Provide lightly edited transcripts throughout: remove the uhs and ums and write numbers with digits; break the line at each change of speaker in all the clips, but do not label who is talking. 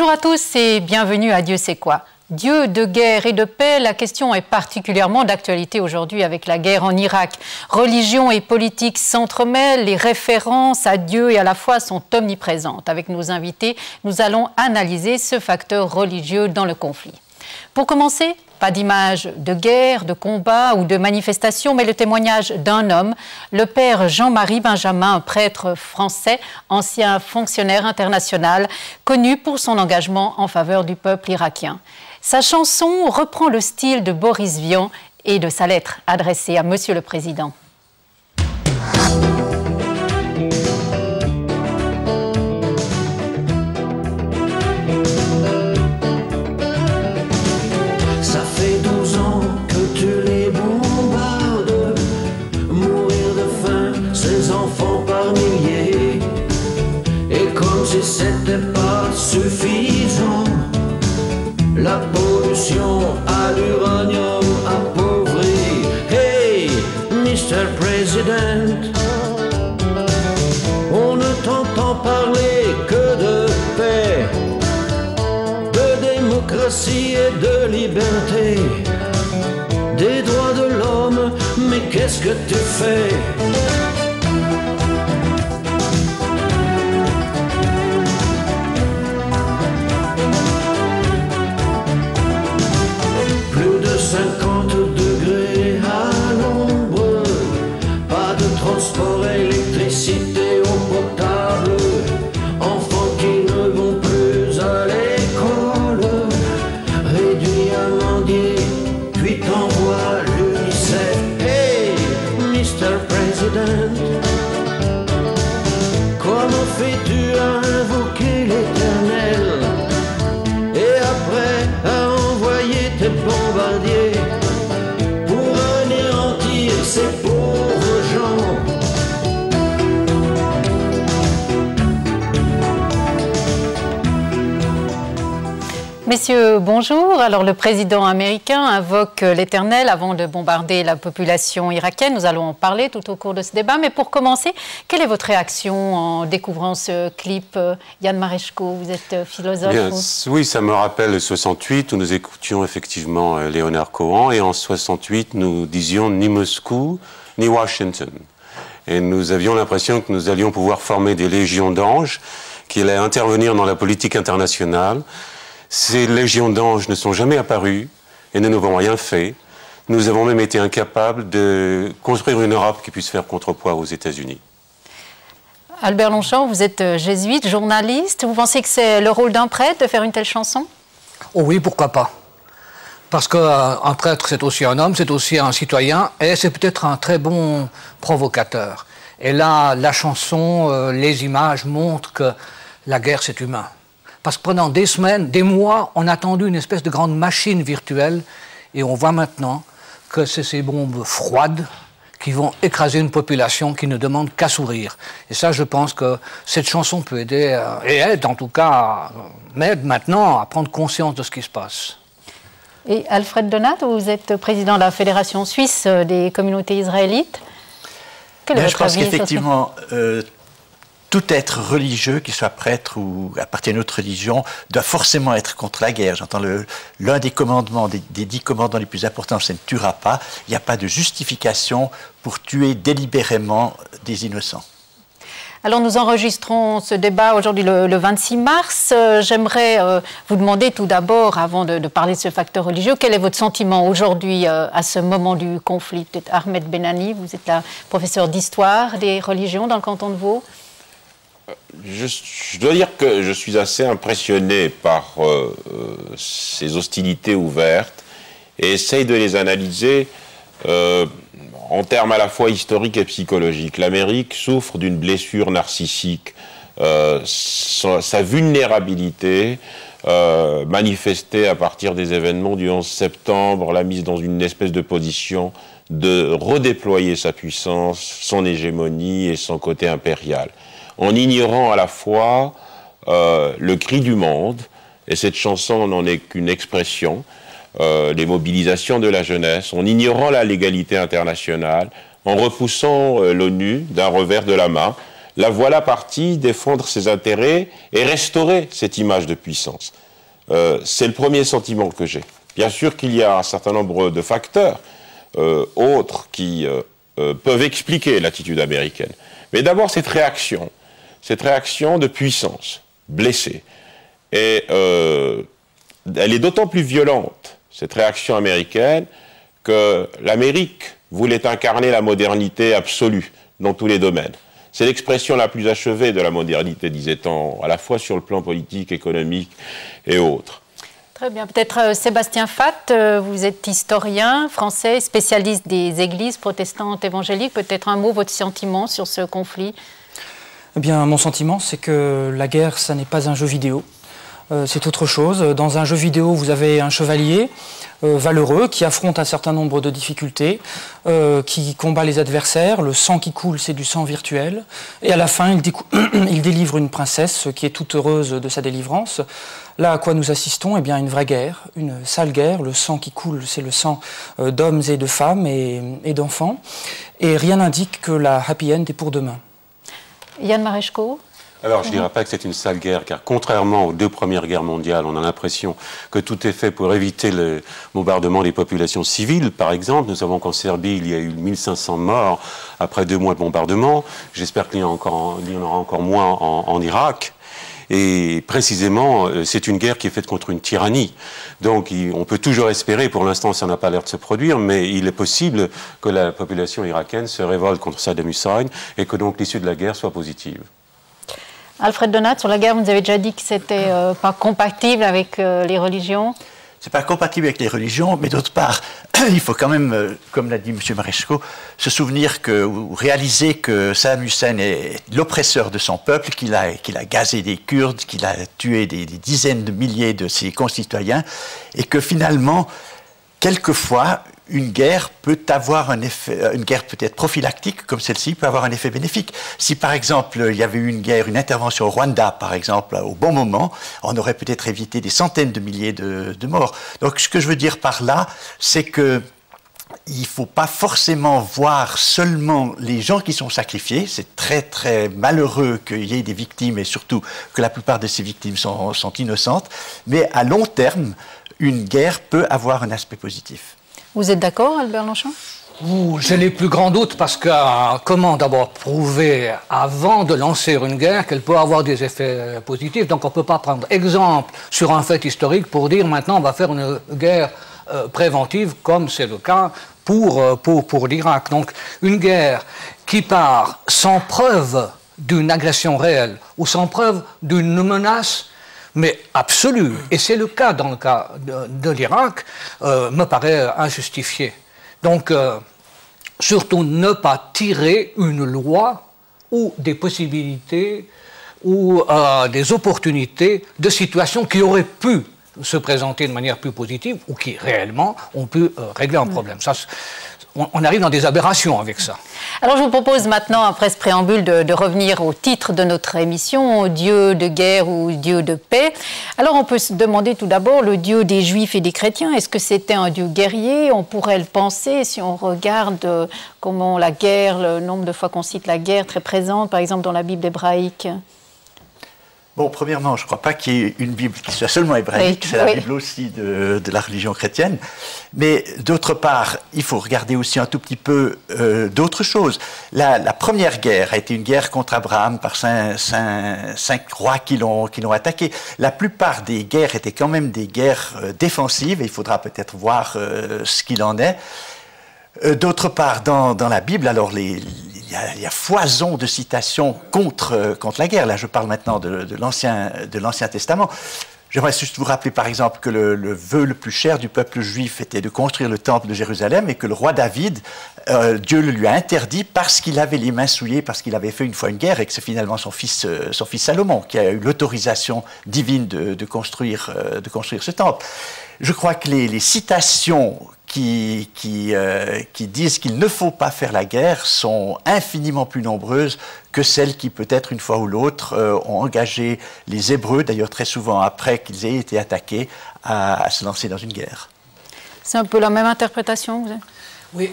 Bonjour à tous et bienvenue à Dieu c'est quoi? Dieu de guerre et de paix, la question est particulièrement d'actualité aujourd'hui avec la guerre en Irak. Religion et politique s'entremêlent, les références à Dieu et à la foi sont omniprésentes. Avec nos invités, nous allons analyser ce facteur religieux dans le conflit. Pour commencer, pas d'image de guerre, de combat ou de manifestation, mais le témoignage d'un homme, le père Jean-Marie Benjamin, un prêtre français, ancien fonctionnaire international, connu pour son engagement en faveur du peuple irakien. Sa chanson reprend le style de Boris Vian et de sa lettre adressée à Monsieur le Président.
Ça fait 12 ans que tu les bombardes, mourir de faim, ces enfants par milliers. Et comme si c'était pas suffisant, la pollution à l'uranium appauvrit. Hey, Mr. President, on ne t'entend parler que de paix, de démocratie et de liberté, des droits de l'homme, mais qu'est-ce que tu fais? Plus de 50 degrés à l'ombre, pas de transport, électricité, eau potable, enfants qui ne vont plus à l'école, réduits à mendier, puis t'envoie l'UNICEF. Hey, Mr. President, comment fais-tu à invoquer l'Éternel et après à envoyer tes bombardiers pour anéantir ces pauvres gens?
Messieurs, bonjour. Alors, le président américain invoque l'Éternel avant de bombarder la population irakienne. Nous allons en parler tout au cours de ce débat. Mais pour commencer, quelle est votre réaction en découvrant ce clip? Yann Mareshko, vous êtes philosophe.
Bien, oui, ça me rappelle 68 où nous écoutions effectivement Léonard Cohen. Et en 68, nous disions ni Moscou ni Washington. Et nous avions l'impression que nous allions pouvoir former des légions d'anges qui allaient intervenir dans la politique internationale. Ces légions d'anges ne sont jamais apparues et ne nous avons rien fait. Nous avons même été incapables de construire une Europe qui puisse faire contrepoids aux États-Unis.
Albert Longchamp, vous êtes jésuite, journaliste. Vous pensez que c'est le rôle d'un prêtre de faire une telle chanson?
Oh oui, pourquoi pas. Parce qu'un prêtre, c'est aussi un homme, c'est aussi un citoyen, et c'est peut-être un très bon provocateur. Et là, la chanson, les images montrent que la guerre, c'est humain. Parce que pendant des semaines, des mois, on a attendu une espèce de grande machine virtuelle, et on voit maintenant que c'est ces bombes froides qui vont écraser une population qui ne demande qu'à sourire. Et ça, je pense que cette chanson peut aider, et aide en tout cas, m'aide maintenant à prendre conscience de ce qui se passe.
Et Alfred Donat, vous êtes président de la Fédération suisse des communautés israélites. Quel est votre
Je pense
avis
qu'effectivement, tout être religieux, qu'il soit prêtre ou appartient à une autre religion, doit forcément être contre la guerre. J'entends l'un des commandements, des 10 commandements les plus importants, c'est ne tuera pas. Il n'y a pas de justification pour tuer délibérément des innocents.
Alors nous enregistrons ce débat aujourd'hui le 26 mars. J'aimerais vous demander tout d'abord, avant de parler de ce facteur religieux, quel est votre sentiment aujourd'hui à ce moment du conflit? Peut-être Ahmed Benani, vous êtes là, professeur d'histoire des religions dans le canton de Vaud.
Je dois dire que je suis assez impressionné par ces hostilités ouvertes et essaye de les analyser en termes à la fois historiques et psychologiques. L'Amérique souffre d'une blessure narcissique. Sa vulnérabilité manifestée à partir des événements du 11 septembre, l'a mise dans une espèce de position de redéployer sa puissance, son hégémonie et son côté impérial, en ignorant à la fois le cri du monde, et cette chanson n'en est qu'une expression, les mobilisations de la jeunesse, en ignorant la légalité internationale, en repoussant l'ONU d'un revers de la main, la voilà partie défendre ses intérêts et restaurer cette image de puissance. C'est le premier sentiment que j'ai. Bien sûr qu'il y a un certain nombre de facteurs autres qui peuvent expliquer l'attitude américaine. Mais d'abord cette réaction de puissance, blessée. Et elle est d'autant plus violente, cette réaction américaine, que l'Amérique voulait incarner la modernité absolue dans tous les domaines. C'est l'expression la plus achevée de la modernité, disait-on, à la fois sur le plan politique, économique et autres.
Très bien. Peut-être Sébastien Fath, vous êtes historien français, spécialiste des églises protestantes évangéliques. Peut-être un mot, votre sentiment sur ce conflit?
Eh bien, mon sentiment, c'est que la guerre, ça n'est pas un jeu vidéo. C'est autre chose. Dans un jeu vidéo, vous avez un chevalier valeureux qui affronte un certain nombre de difficultés, qui combat les adversaires. Le sang qui coule, c'est du sang virtuel. Et à la fin, il délivre une princesse qui est toute heureuse de sa délivrance. Là, à quoi nous assistons? Eh bien, une vraie guerre, une sale guerre. Le sang qui coule, c'est le sang d'hommes et de femmes et d'enfants. Et rien n'indique que la happy end est pour demain.
Yann Maréchko?
Alors, je ne dirais pas que c'est une sale guerre, car contrairement aux 2 premières guerres mondiales, on a l'impression que tout est fait pour éviter le bombardement des populations civiles. Par exemple, nous savons qu'en Serbie, il y a eu 1500 morts après 2 mois de bombardement. J'espère qu'il y en aura encore moins en Irak. Et précisément, c'est une guerre qui est faite contre une tyrannie. Donc on peut toujours espérer, pour l'instant ça n'a pas l'air de se produire, mais il est possible que la population irakienne se révolte contre Saddam Hussein et que donc l'issue de la guerre soit positive.
Alfred Donat, sur la guerre, vous nous avez déjà dit que c'était pas compatible avec les religions.
C'est pas compatible avec les religions, mais d'autre part, il faut quand même, comme l'a dit M. Maréchko, se souvenir ou réaliser que Saddam Hussein est l'oppresseur de son peuple, qu'il a gazé des Kurdes, qu'il a tué des dizaines de milliers de ses concitoyens, et que finalement, quelquefois, une guerre peut avoir un effet, une guerre peut-être prophylactique, comme celle-ci, peut avoir un effet bénéfique. Si par exemple, il y avait eu une guerre, une intervention au Rwanda, par exemple, au bon moment, on aurait peut-être évité des centaines de milliers de morts. Donc ce que je veux dire par là, c'est que il ne faut pas forcément voir seulement les gens qui sont sacrifiés. C'est très très malheureux qu'il y ait des victimes et surtout que la plupart de ces victimes sont innocentes. Mais à long terme, une guerre peut avoir un aspect positif.
Vous êtes d'accord, Albert Longchamp?
J'ai les plus grands doutes parce que comment d'abord prouver avant de lancer une guerre qu'elle peut avoir des effets positifs. Donc on ne peut pas prendre exemple sur un fait historique pour dire maintenant on va faire une guerre préventive comme c'est le cas pour l'Irak. Donc une guerre qui part sans preuve d'une agression réelle ou sans preuve d'une menace mais absolue, et c'est le cas dans le cas de l'Irak, me paraît injustifié. Donc, surtout ne pas tirer une loi ou des possibilités ou des opportunités de situations qui auraient pu se présenter de manière plus positive ou qui réellement ont pu régler un problème. Ça, on arrive dans des aberrations avec ça.
Alors je vous propose maintenant, après ce préambule, de revenir au titre de notre émission, Dieu de guerre ou Dieu de paix. Alors on peut se demander tout d'abord, le Dieu des Juifs et des chrétiens, est-ce que c'était un Dieu guerrier? On pourrait le penser si on regarde comment la guerre, le nombre de fois qu'on cite la guerre très présente, par exemple dans la Bible hébraïque.
Bon, premièrement, je ne crois pas qu'il y ait une Bible qui soit seulement hébraïque, c'est la Bible aussi de la religion chrétienne. Mais d'autre part, il faut regarder aussi un tout petit peu d'autres choses. La première guerre a été une guerre contre Abraham par cinq rois qui l'ont attaqué. La plupart des guerres étaient quand même des guerres défensives, et il faudra peut-être voir ce qu'il en est. D'autre part, dans la Bible, alors il y a foison de citations contre la guerre. Là, je parle maintenant de l'Ancien Testament. J'aimerais juste vous rappeler, par exemple, que le vœu le plus cher du peuple juif était de construire le temple de Jérusalem et que le roi David, Dieu le lui a interdit parce qu'il avait les mains souillées, parce qu'il avait fait une fois une guerre et que c'est finalement son fils Salomon qui a eu l'autorisation divine de construire ce temple. Je crois que les citations qui disent qu'il ne faut pas faire la guerre sont infiniment plus nombreuses que celles qui, peut-être une fois ou l'autre, ont engagé les Hébreux, d'ailleurs très souvent après qu'ils aient été attaqués, à se lancer dans une guerre.
C'est un peu la même interprétation, vous avez...
Oui.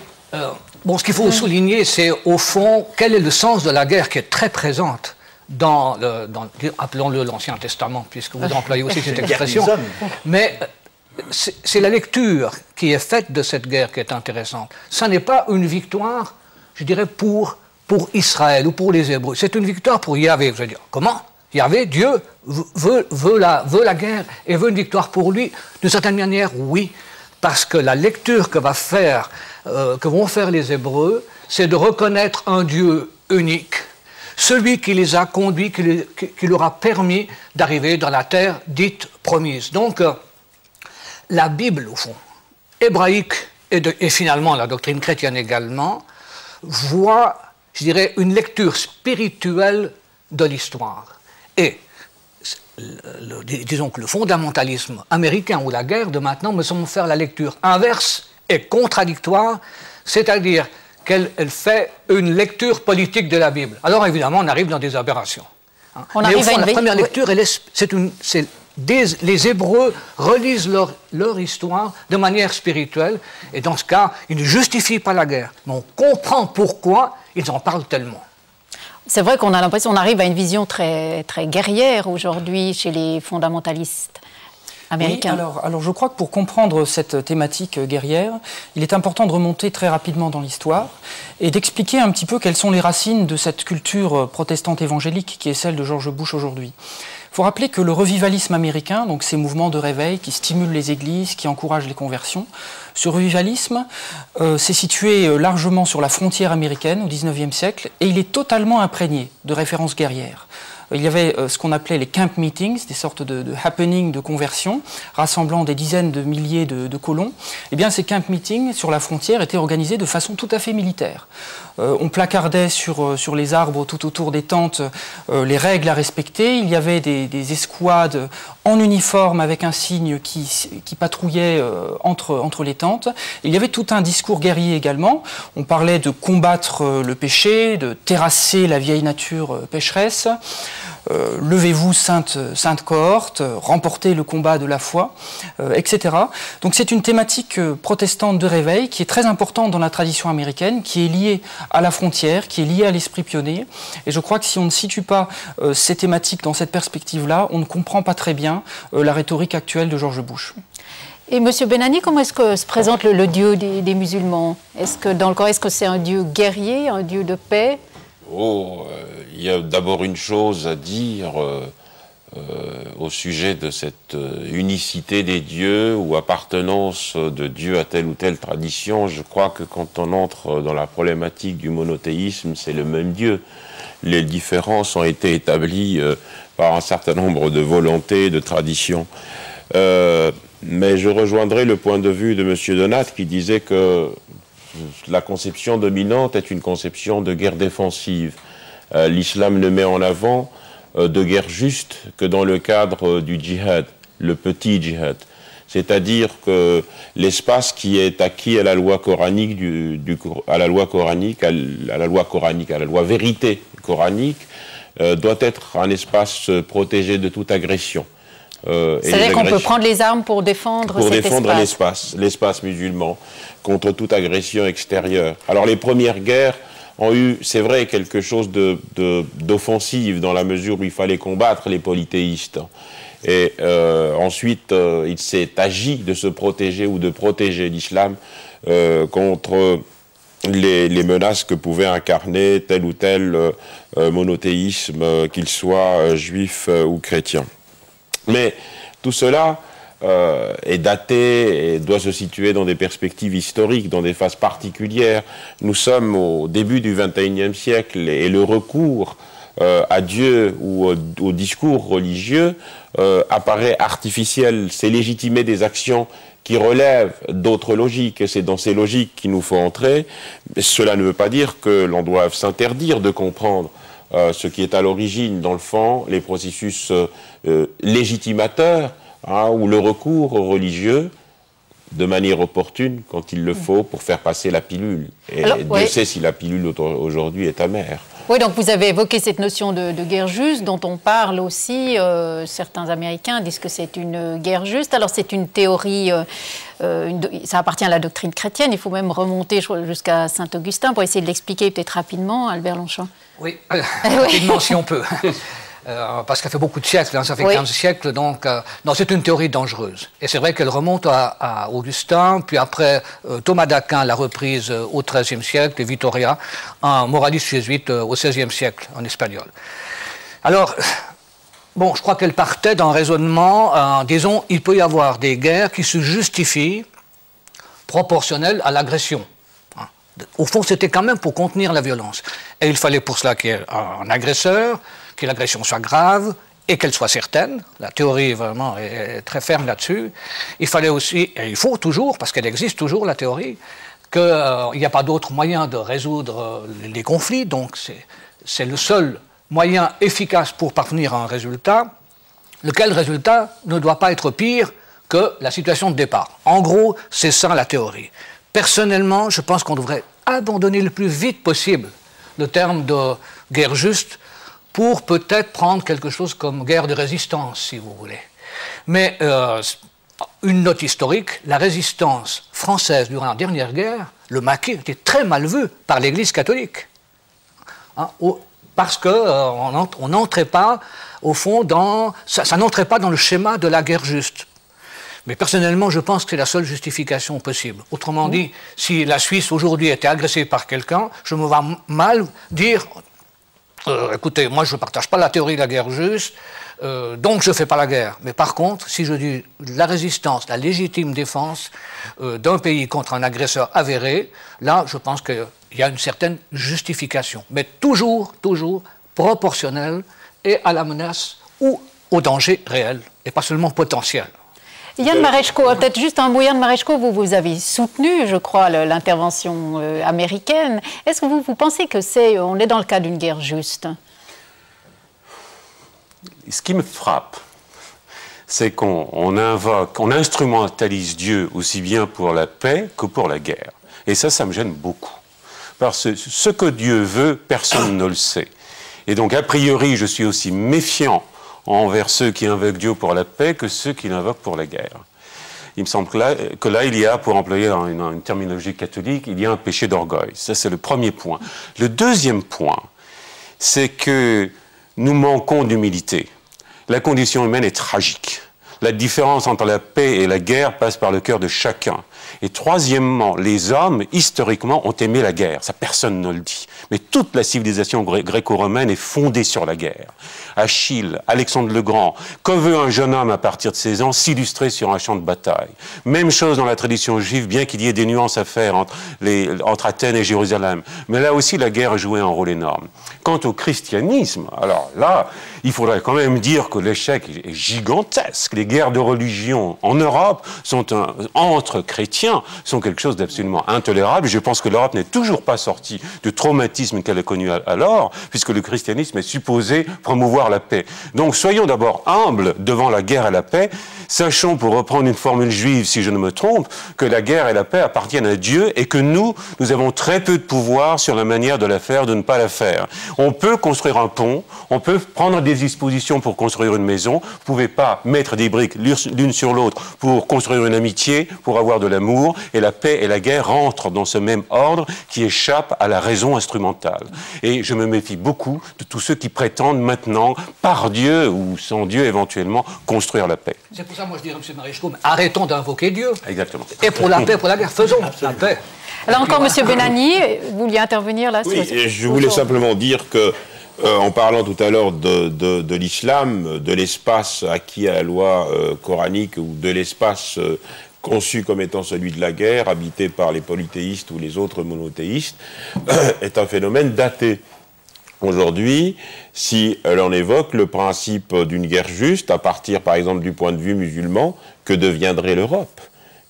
Bon, ce qu'il faut souligner, c'est au fond, quel est le sens de la guerre qui est très présente dans appelons-le l'Ancien Testament, puisque vous employez aussi cette expression. Mais c'est la lecture qui est faite de cette guerre qui est intéressante. Ce n'est pas une victoire, je dirais, pour Israël ou pour les Hébreux. C'est une victoire pour Yahvé. Vous allez dire, comment? Yahvé, Dieu, veut la guerre et veut une victoire pour lui. D'une certaine manière, oui. Parce que la lecture que vont faire les Hébreux, c'est de reconnaître un Dieu unique, celui qui les a conduits, qui leur a permis d'arriver dans la terre dite promise. Donc, la Bible, au fond, hébraïque et finalement la doctrine chrétienne également, voit, je dirais, une lecture spirituelle de l'histoire. Et disons que le fondamentalisme américain ou la guerre de maintenant me semble faire la lecture inverse et contradictoire, c'est-à-dire qu'elle fait une lecture politique de la Bible. Alors évidemment, on arrive dans des aberrations. Hein. Mais au fond, la première lecture, les Hébreux relisent leur histoire de manière spirituelle, et dans ce cas, ils ne justifient pas la guerre, mais on comprend pourquoi ils en parlent tellement.
C'est vrai qu'on a l'impression qu'on arrive à une vision très, très guerrière aujourd'hui chez les fondamentalistes américains.
Oui, alors je crois que pour comprendre cette thématique guerrière, il est important de remonter très rapidement dans l'histoire et d'expliquer un petit peu quelles sont les racines de cette culture protestante évangélique qui est celle de George Bush aujourd'hui. Il faut rappeler que le revivalisme américain, donc ces mouvements de réveil qui stimulent les églises, qui encouragent les conversions, ce revivalisme s'est situé largement sur la frontière américaine au XIXe siècle et il est totalement imprégné de références guerrières. Il y avait ce qu'on appelait les camp meetings, des sortes de happenings de conversion, rassemblant des dizaines de milliers de colons. Eh bien, ces camp meetings sur la frontière étaient organisés de façon tout à fait militaire. On placardait sur les arbres tout autour des tentes les règles à respecter. Il y avait des escouades en uniforme avec un signe qui patrouillait entre les tentes. Il y avait tout un discours guerrier également. On parlait de combattre le péché, de terrasser la vieille nature pécheresse. Levez-vous, sainte cohorte, remportez le combat de la foi, etc. Donc c'est une thématique protestante de réveil qui est très importante dans la tradition américaine, qui est liée à la frontière, qui est liée à l'esprit pionnier. Et je crois que si on ne situe pas ces thématiques dans cette perspective-là, on ne comprend pas très bien la rhétorique actuelle de George Bush.
Et M. Benani, comment est-ce que se présente le Dieu des musulmans? Est-ce que c'est un Dieu guerrier, un Dieu de paix?
Il y a d'abord une chose à dire au sujet de cette unicité des dieux ou appartenance de Dieu à telle ou telle tradition. Je crois que quand on entre dans la problématique du monothéisme, c'est le même Dieu. Les différences ont été établies par un certain nombre de volontés, de traditions. Mais je rejoindrai le point de vue de M. Donat qui disait que la conception dominante est une conception de guerre défensive. L'islam ne met en avant de guerre juste que dans le cadre du djihad, le petit djihad. C'est-à-dire que l'espace qui est acquis à la loi coranique, à la loi vérité coranique, doit être un espace protégé de toute agression.
C'est-à-dire qu'on peut prendre les armes pour défendre
l'espace musulman contre toute agression extérieure. Alors les premières guerres ont eu, c'est vrai, quelque chose d'offensif dans la mesure où il fallait combattre les polythéistes. Et ensuite, il s'est agi de se protéger ou de protéger l'islam contre les menaces que pouvait incarner tel ou tel monothéisme, qu'il soit juif ou chrétien. Mais tout cela est daté et doit se situer dans des perspectives historiques, dans des phases particulières. Nous sommes au début du XXIe siècle et le recours à Dieu ou au discours religieux apparaît artificiel. C'est légitimer des actions qui relèvent d'autres logiques, et c'est dans ces logiques qu'il nous faut entrer. Mais cela ne veut pas dire que l'on doive s'interdire de comprendre ce qui est à l'origine, dans le fond, les processus légitimateurs, ou le recours aux religieux de manière opportune quand il le faut pour faire passer la pilule. Et alors, Dieu sait si la pilule aujourd'hui est amère.
Oui, donc vous avez évoqué cette notion de guerre juste dont on parle aussi. Certains Américains disent que c'est une guerre juste. Alors c'est une théorie ça appartient à la doctrine chrétienne. Il faut même remonter jusqu'à saint Augustin pour essayer de l'expliquer peut-être rapidement, Albert Longchamp.
Oui, rapidement si on peut. Parce qu'elle fait beaucoup de siècles, hein, ça fait 15 siècles, donc non, c'est une théorie dangereuse. Et c'est vrai qu'elle remonte à Augustin, puis après Thomas d'Aquin l'a reprise au XIIIe siècle, et Vittoria, un moraliste jésuite au XVIe siècle, en espagnol. Alors, bon, je crois qu'elle partait d'un raisonnement, disons, il peut y avoir des guerres qui se justifient proportionnelles à l'agression. Au fond, c'était quand même pour contenir la violence. Et il fallait pour cela qu'il y ait un agresseur, que l'agression soit grave et qu'elle soit certaine. La théorie vraiment est très ferme là-dessus. Il fallait aussi, et il faut toujours, parce qu'elle existe toujours, la théorie, qu'il n'y a pas d'autre moyen de résoudre les conflits. Donc c'est le seul moyen efficace pour parvenir à un résultat, lequel résultat ne doit pas être pire que la situation de départ. En gros, c'est ça la théorie. Personnellement, je pense qu'on devrait abandonner le plus vite possible le terme de guerre juste pour peut-être prendre quelque chose comme guerre de résistance, si vous voulez. Mais une note historique, la résistance française durant la dernière guerre, le maquis, était très mal vu par l'Église catholique. Hein, parce qu'on n'entrait pas, au fond, ça n'entrait pas dans le schéma de la guerre juste. Mais personnellement, je pense que c'est la seule justification possible. Autrement dit, si la Suisse aujourd'hui était agressée par quelqu'un, je me vois mal dire écoutez, moi je ne partage pas la théorie de la guerre juste, donc je ne fais pas la guerre. Mais par contre, si je dis la résistance, la légitime défense d'un pays contre un agresseur avéré, là je pense qu'il y a une certaine justification. Mais toujours proportionnelle et à la menace ou au danger réel, et pas seulement potentiel.
Yann Marechko, peut-être juste un mot. Yann Marechko, vous avez soutenu, je crois, l'intervention américaine. Est-ce que vous pensez que on est dans le cas d'une guerre juste?
Ce qui me frappe, c'est qu'on instrumentalise Dieu aussi bien pour la paix que pour la guerre. Et ça me gêne beaucoup. Parce que ce que Dieu veut, personne ne le sait. Et donc, a priori, je suis aussi méfiant envers ceux qui invoquent Dieu pour la paix que ceux qui l'invoquent pour la guerre. Il me semble que là, il y a, pour employer une terminologie catholique, il y a un péché d'orgueil. Ça, c'est le premier point. Le deuxième point, c'est que nous manquons d'humilité. La condition humaine est tragique. La différence entre la paix et la guerre passe par le cœur de chacun. Et troisièmement, les hommes, historiquement, ont aimé la guerre. Ça, personne ne le dit. Mais toute la civilisation gréco-romaine est fondée sur la guerre. Achille, Alexandre le Grand, que veut un jeune homme à partir de 16 ans s'illustrer sur un champ de bataille? Même chose dans la tradition juive, bien qu'il y ait des nuances à faire entre Athènes et Jérusalem. Mais là aussi, la guerre a joué un rôle énorme. Quant au christianisme, alors là, il faudrait quand même dire que l'échec est gigantesque. Les guerres de religion en Europe entre chrétiens sont quelque chose d'absolument intolérable. Je pense que l'Europe n'est toujours pas sortie du traumatisme qu'elle a connu alors, puisque le christianisme est supposé promouvoir la paix. Donc soyons d'abord humbles devant la guerre et la paix. Sachons, pour reprendre une formule juive, si je ne me trompe, que la guerre et la paix appartiennent à Dieu et que nous avons très peu de pouvoir sur la manière de la faire, de ne pas la faire. On peut construire un pont, on peut prendre des dispositions pour construire une maison. Vous ne pouvez pas mettre des briques l'une sur l'autre pour construire une amitié, pour avoir de l'amour. Et la paix et la guerre rentrent dans ce même ordre qui échappe à la raison instrumentale. Et je me méfie beaucoup de tous ceux qui prétendent maintenant, par Dieu ou sans Dieu éventuellement, construire la paix.
C'est pour ça, moi, je dirais, M. Marechko, arrêtons d'invoquer Dieu.
Exactement.
Et pour la paix, pour la guerre, faisons la paix.
Alors encore, M. Benani, vous vouliez intervenir là?
Oui, et je voulais simplement dire que, en parlant tout à l'heure de l'islam, de l'espace acquis à la loi coranique ou de l'espace conçu comme étant celui de la guerre, habité par les polythéistes ou les autres monothéistes, est un phénomène daté. Aujourd'hui, si l'on évoque le principe d'une guerre juste, à partir par exemple du point de vue musulman, que deviendrait l'Europe?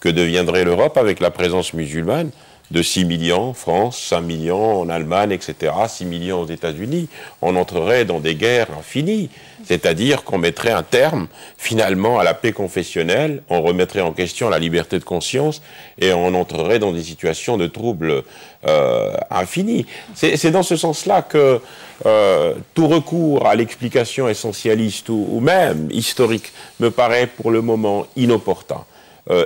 Que deviendrait l'Europe avec la présence musulmane de 6 millions en France, 5 millions en Allemagne, etc., 6 millions aux États-Unis? On entrerait dans des guerres infinies. C'est-à-dire qu'on mettrait un terme, finalement, à la paix confessionnelle, on remettrait en question la liberté de conscience et on entrerait dans des situations de troubles infinis. C'est dans ce sens-là que tout recours à l'explication essentialiste ou même historique me paraît pour le moment inopportun.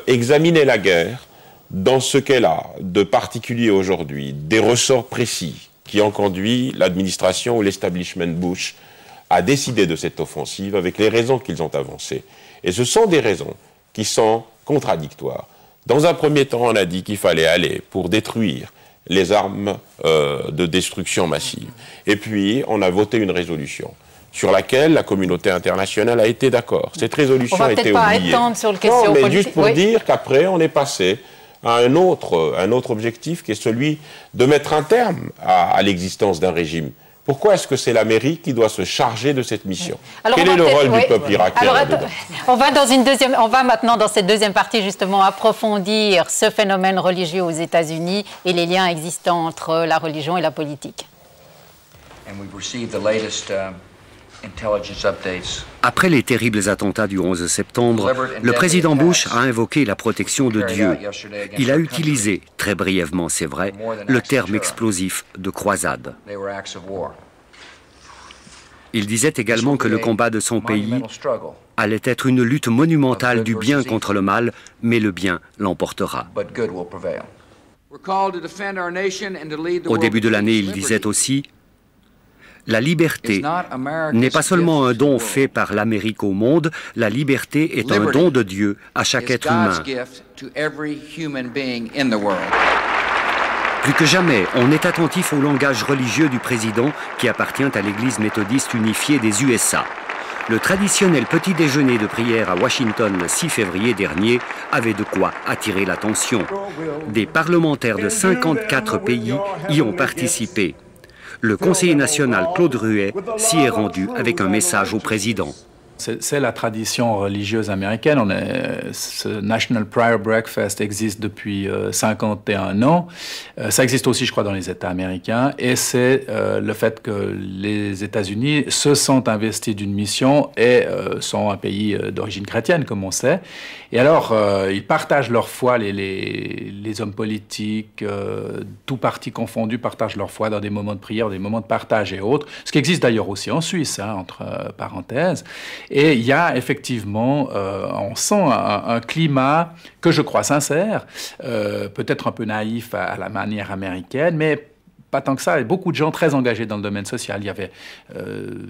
examiner la guerre dans ce qu'elle a de particulier aujourd'hui, des ressorts précis qui ont conduit l'administration ou l'establishment Bush à décider de cette offensive avec les raisons qu'ils ont avancées. Et ce sont des raisons qui sont contradictoires. Dans un premier temps, on a dit qu'il fallait aller pour détruire les armes de destruction massive. Et puis, on a voté une résolution sur laquelle la communauté internationale a été d'accord. Cette résolution a été oubliée.
On va peut-être pas étendre sur le question
non, mais
politique.
juste pour dire qu'après, on est passé à un autre objectif qui est celui de mettre un terme à l'existence d'un régime. Pourquoi est-ce que c'est l'Amérique qui doit se charger de cette mission?
Alors,
quel est le rôle du peuple irakien?
On va maintenant dans cette deuxième partie justement approfondir ce phénomène religieux aux États-Unis et les liens existants entre la religion et la politique.
Après les terribles attentats du 11 septembre, le président Bush a invoqué la protection de Dieu. Il a utilisé, très brièvement c'est vrai, le terme explosif de croisade. Il disait également que le combat de son pays allait être une lutte monumentale du bien contre le mal, mais le bien l'emportera. Au début de l'année, il disait aussi: la liberté n'est pas seulement un don fait par l'Amérique au monde, la liberté est un don de Dieu à chaque être humain. Plus que jamais, on est attentif au langage religieux du président qui appartient à l'Église méthodiste unifiée des USA. Le traditionnel petit déjeuner de prière à Washington le 6 février dernier avait de quoi attirer l'attention. Des parlementaires de 54 pays y ont participé. Le conseiller national Claude Ruet s'y est rendu avec un message au président.
C'est la tradition religieuse américaine. Ce National Prayer Breakfast existe depuis 51 ans. Ça existe aussi, je crois, dans les États américains. Et c'est le fait que les États-Unis se sont investis d'une mission et sont un pays d'origine chrétienne, comme on sait. Et alors, ils partagent leur foi, les hommes politiques, tous partis confondus, partagent leur foi dans des moments de prière, des moments de partage et autres. Ce qui existe d'ailleurs aussi en Suisse, hein, entre parenthèses. Et il y a effectivement, on sent un climat que je crois sincère, peut-être un peu naïf à la manière américaine, mais pas tant que ça. Et beaucoup de gens très engagés dans le domaine social. Il y avait,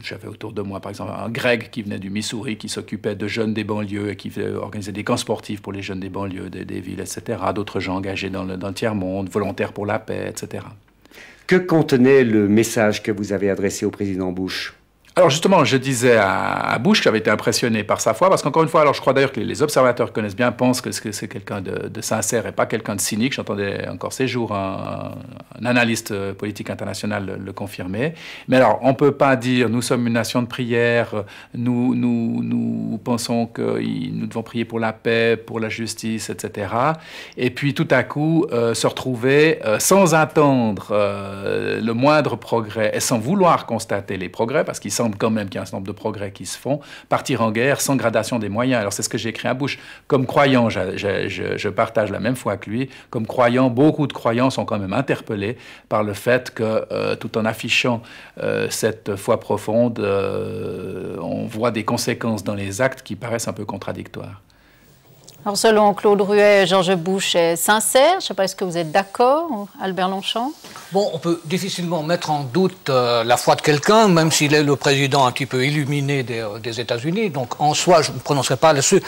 j'avais autour de moi, par exemple, un Greg qui venait du Missouri, qui s'occupait de jeunes des banlieues et qui organisait des camps sportifs pour les jeunes des banlieues, des villes, etc. D'autres gens engagés dans le tiers-monde, volontaires pour la paix, etc.
Que contenait le message que vous avez adressé au président Bush ?
Alors justement, je disais à Bush, qui avait été impressionné par sa foi, parce qu'encore une fois, alors je crois d'ailleurs que les observateurs qui connaissent bien pensent que c'est quelqu'un de sincère et pas quelqu'un de cynique. J'entendais encore ces jours un analyste politique international le confirmer. Mais alors, on ne peut pas dire nous sommes une nation de prière, nous pensons que nous devons prier pour la paix, pour la justice, etc. Et puis tout à coup, se retrouver sans attendre le moindre progrès et sans vouloir constater les progrès, parce qu'il semble quand même qu'il y a un certain nombre de progrès qui se font, partir en guerre sans gradation des moyens. Alors c'est ce que j'ai écrit à Bush. Comme croyant, je partage la même foi que lui, comme croyant, beaucoup de croyants sont quand même interpellés par le fait que tout en affichant cette foi profonde, on voit des conséquences dans les actes qui paraissent un peu contradictoires.
Alors selon Claude Ruet, George Bush est sincère. Je ne sais pas, est-ce que vous êtes d'accord, Albert Longchamp?
Bon, on peut difficilement mettre en doute la foi de quelqu'un, même s'il est le président un petit peu illuminé des États-Unis. Donc en soi, je ne me prononcerai pas là-dessus.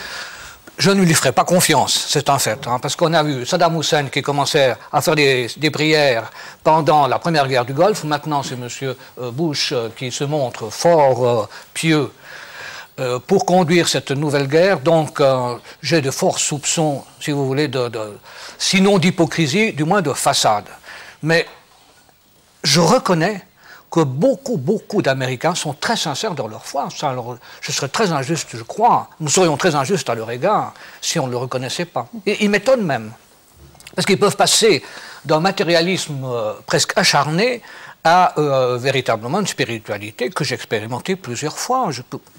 Je ne lui ferai pas confiance, c'est un fait. Hein, parce qu'on a vu Saddam Hussein qui commençait à faire des prières pendant la première guerre du Golfe. Maintenant, c'est M. Bush qui se montre fort pieux pour conduire cette nouvelle guerre. Donc j'ai de forts soupçons, si vous voulez, sinon d'hypocrisie, du moins de façade. Mais je reconnais que beaucoup d'Américains sont très sincères dans leur foi. Ça, alors, je serais très injuste, je crois. Nous serions très injustes à leur égard si on ne le reconnaissait pas. Et ils m'étonnent même. Parce qu'ils peuvent passer d'un matérialisme presque acharné à véritablement une spiritualité que j'ai expérimentée plusieurs fois.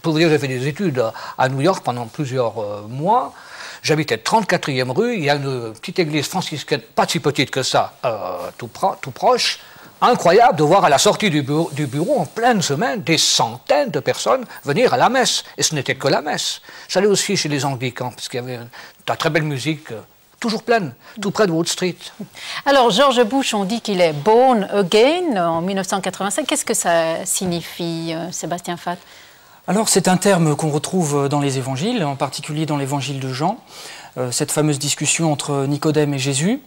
Pour vous dire, j'ai fait des études à New York pendant plusieurs mois. J'habitais 34e rue, il y a une petite église franciscaine, pas si petite que ça, tout proche, incroyable de voir à la sortie du bureau en pleine semaine des centaines de personnes venir à la messe. Et ce n'était que la messe. J'allais aussi chez les anglicans, parce qu'il y avait de la très belle musique, toujours pleine, tout près de Wall Street.
Alors, George Bush, on dit qu'il est born again en 1985. Qu'est-ce que ça signifie, Sébastien Fath?
Alors, c'est un terme qu'on retrouve dans les évangiles, en particulier dans l'évangile de Jean, cette fameuse discussion entre Nicodème et Jésus.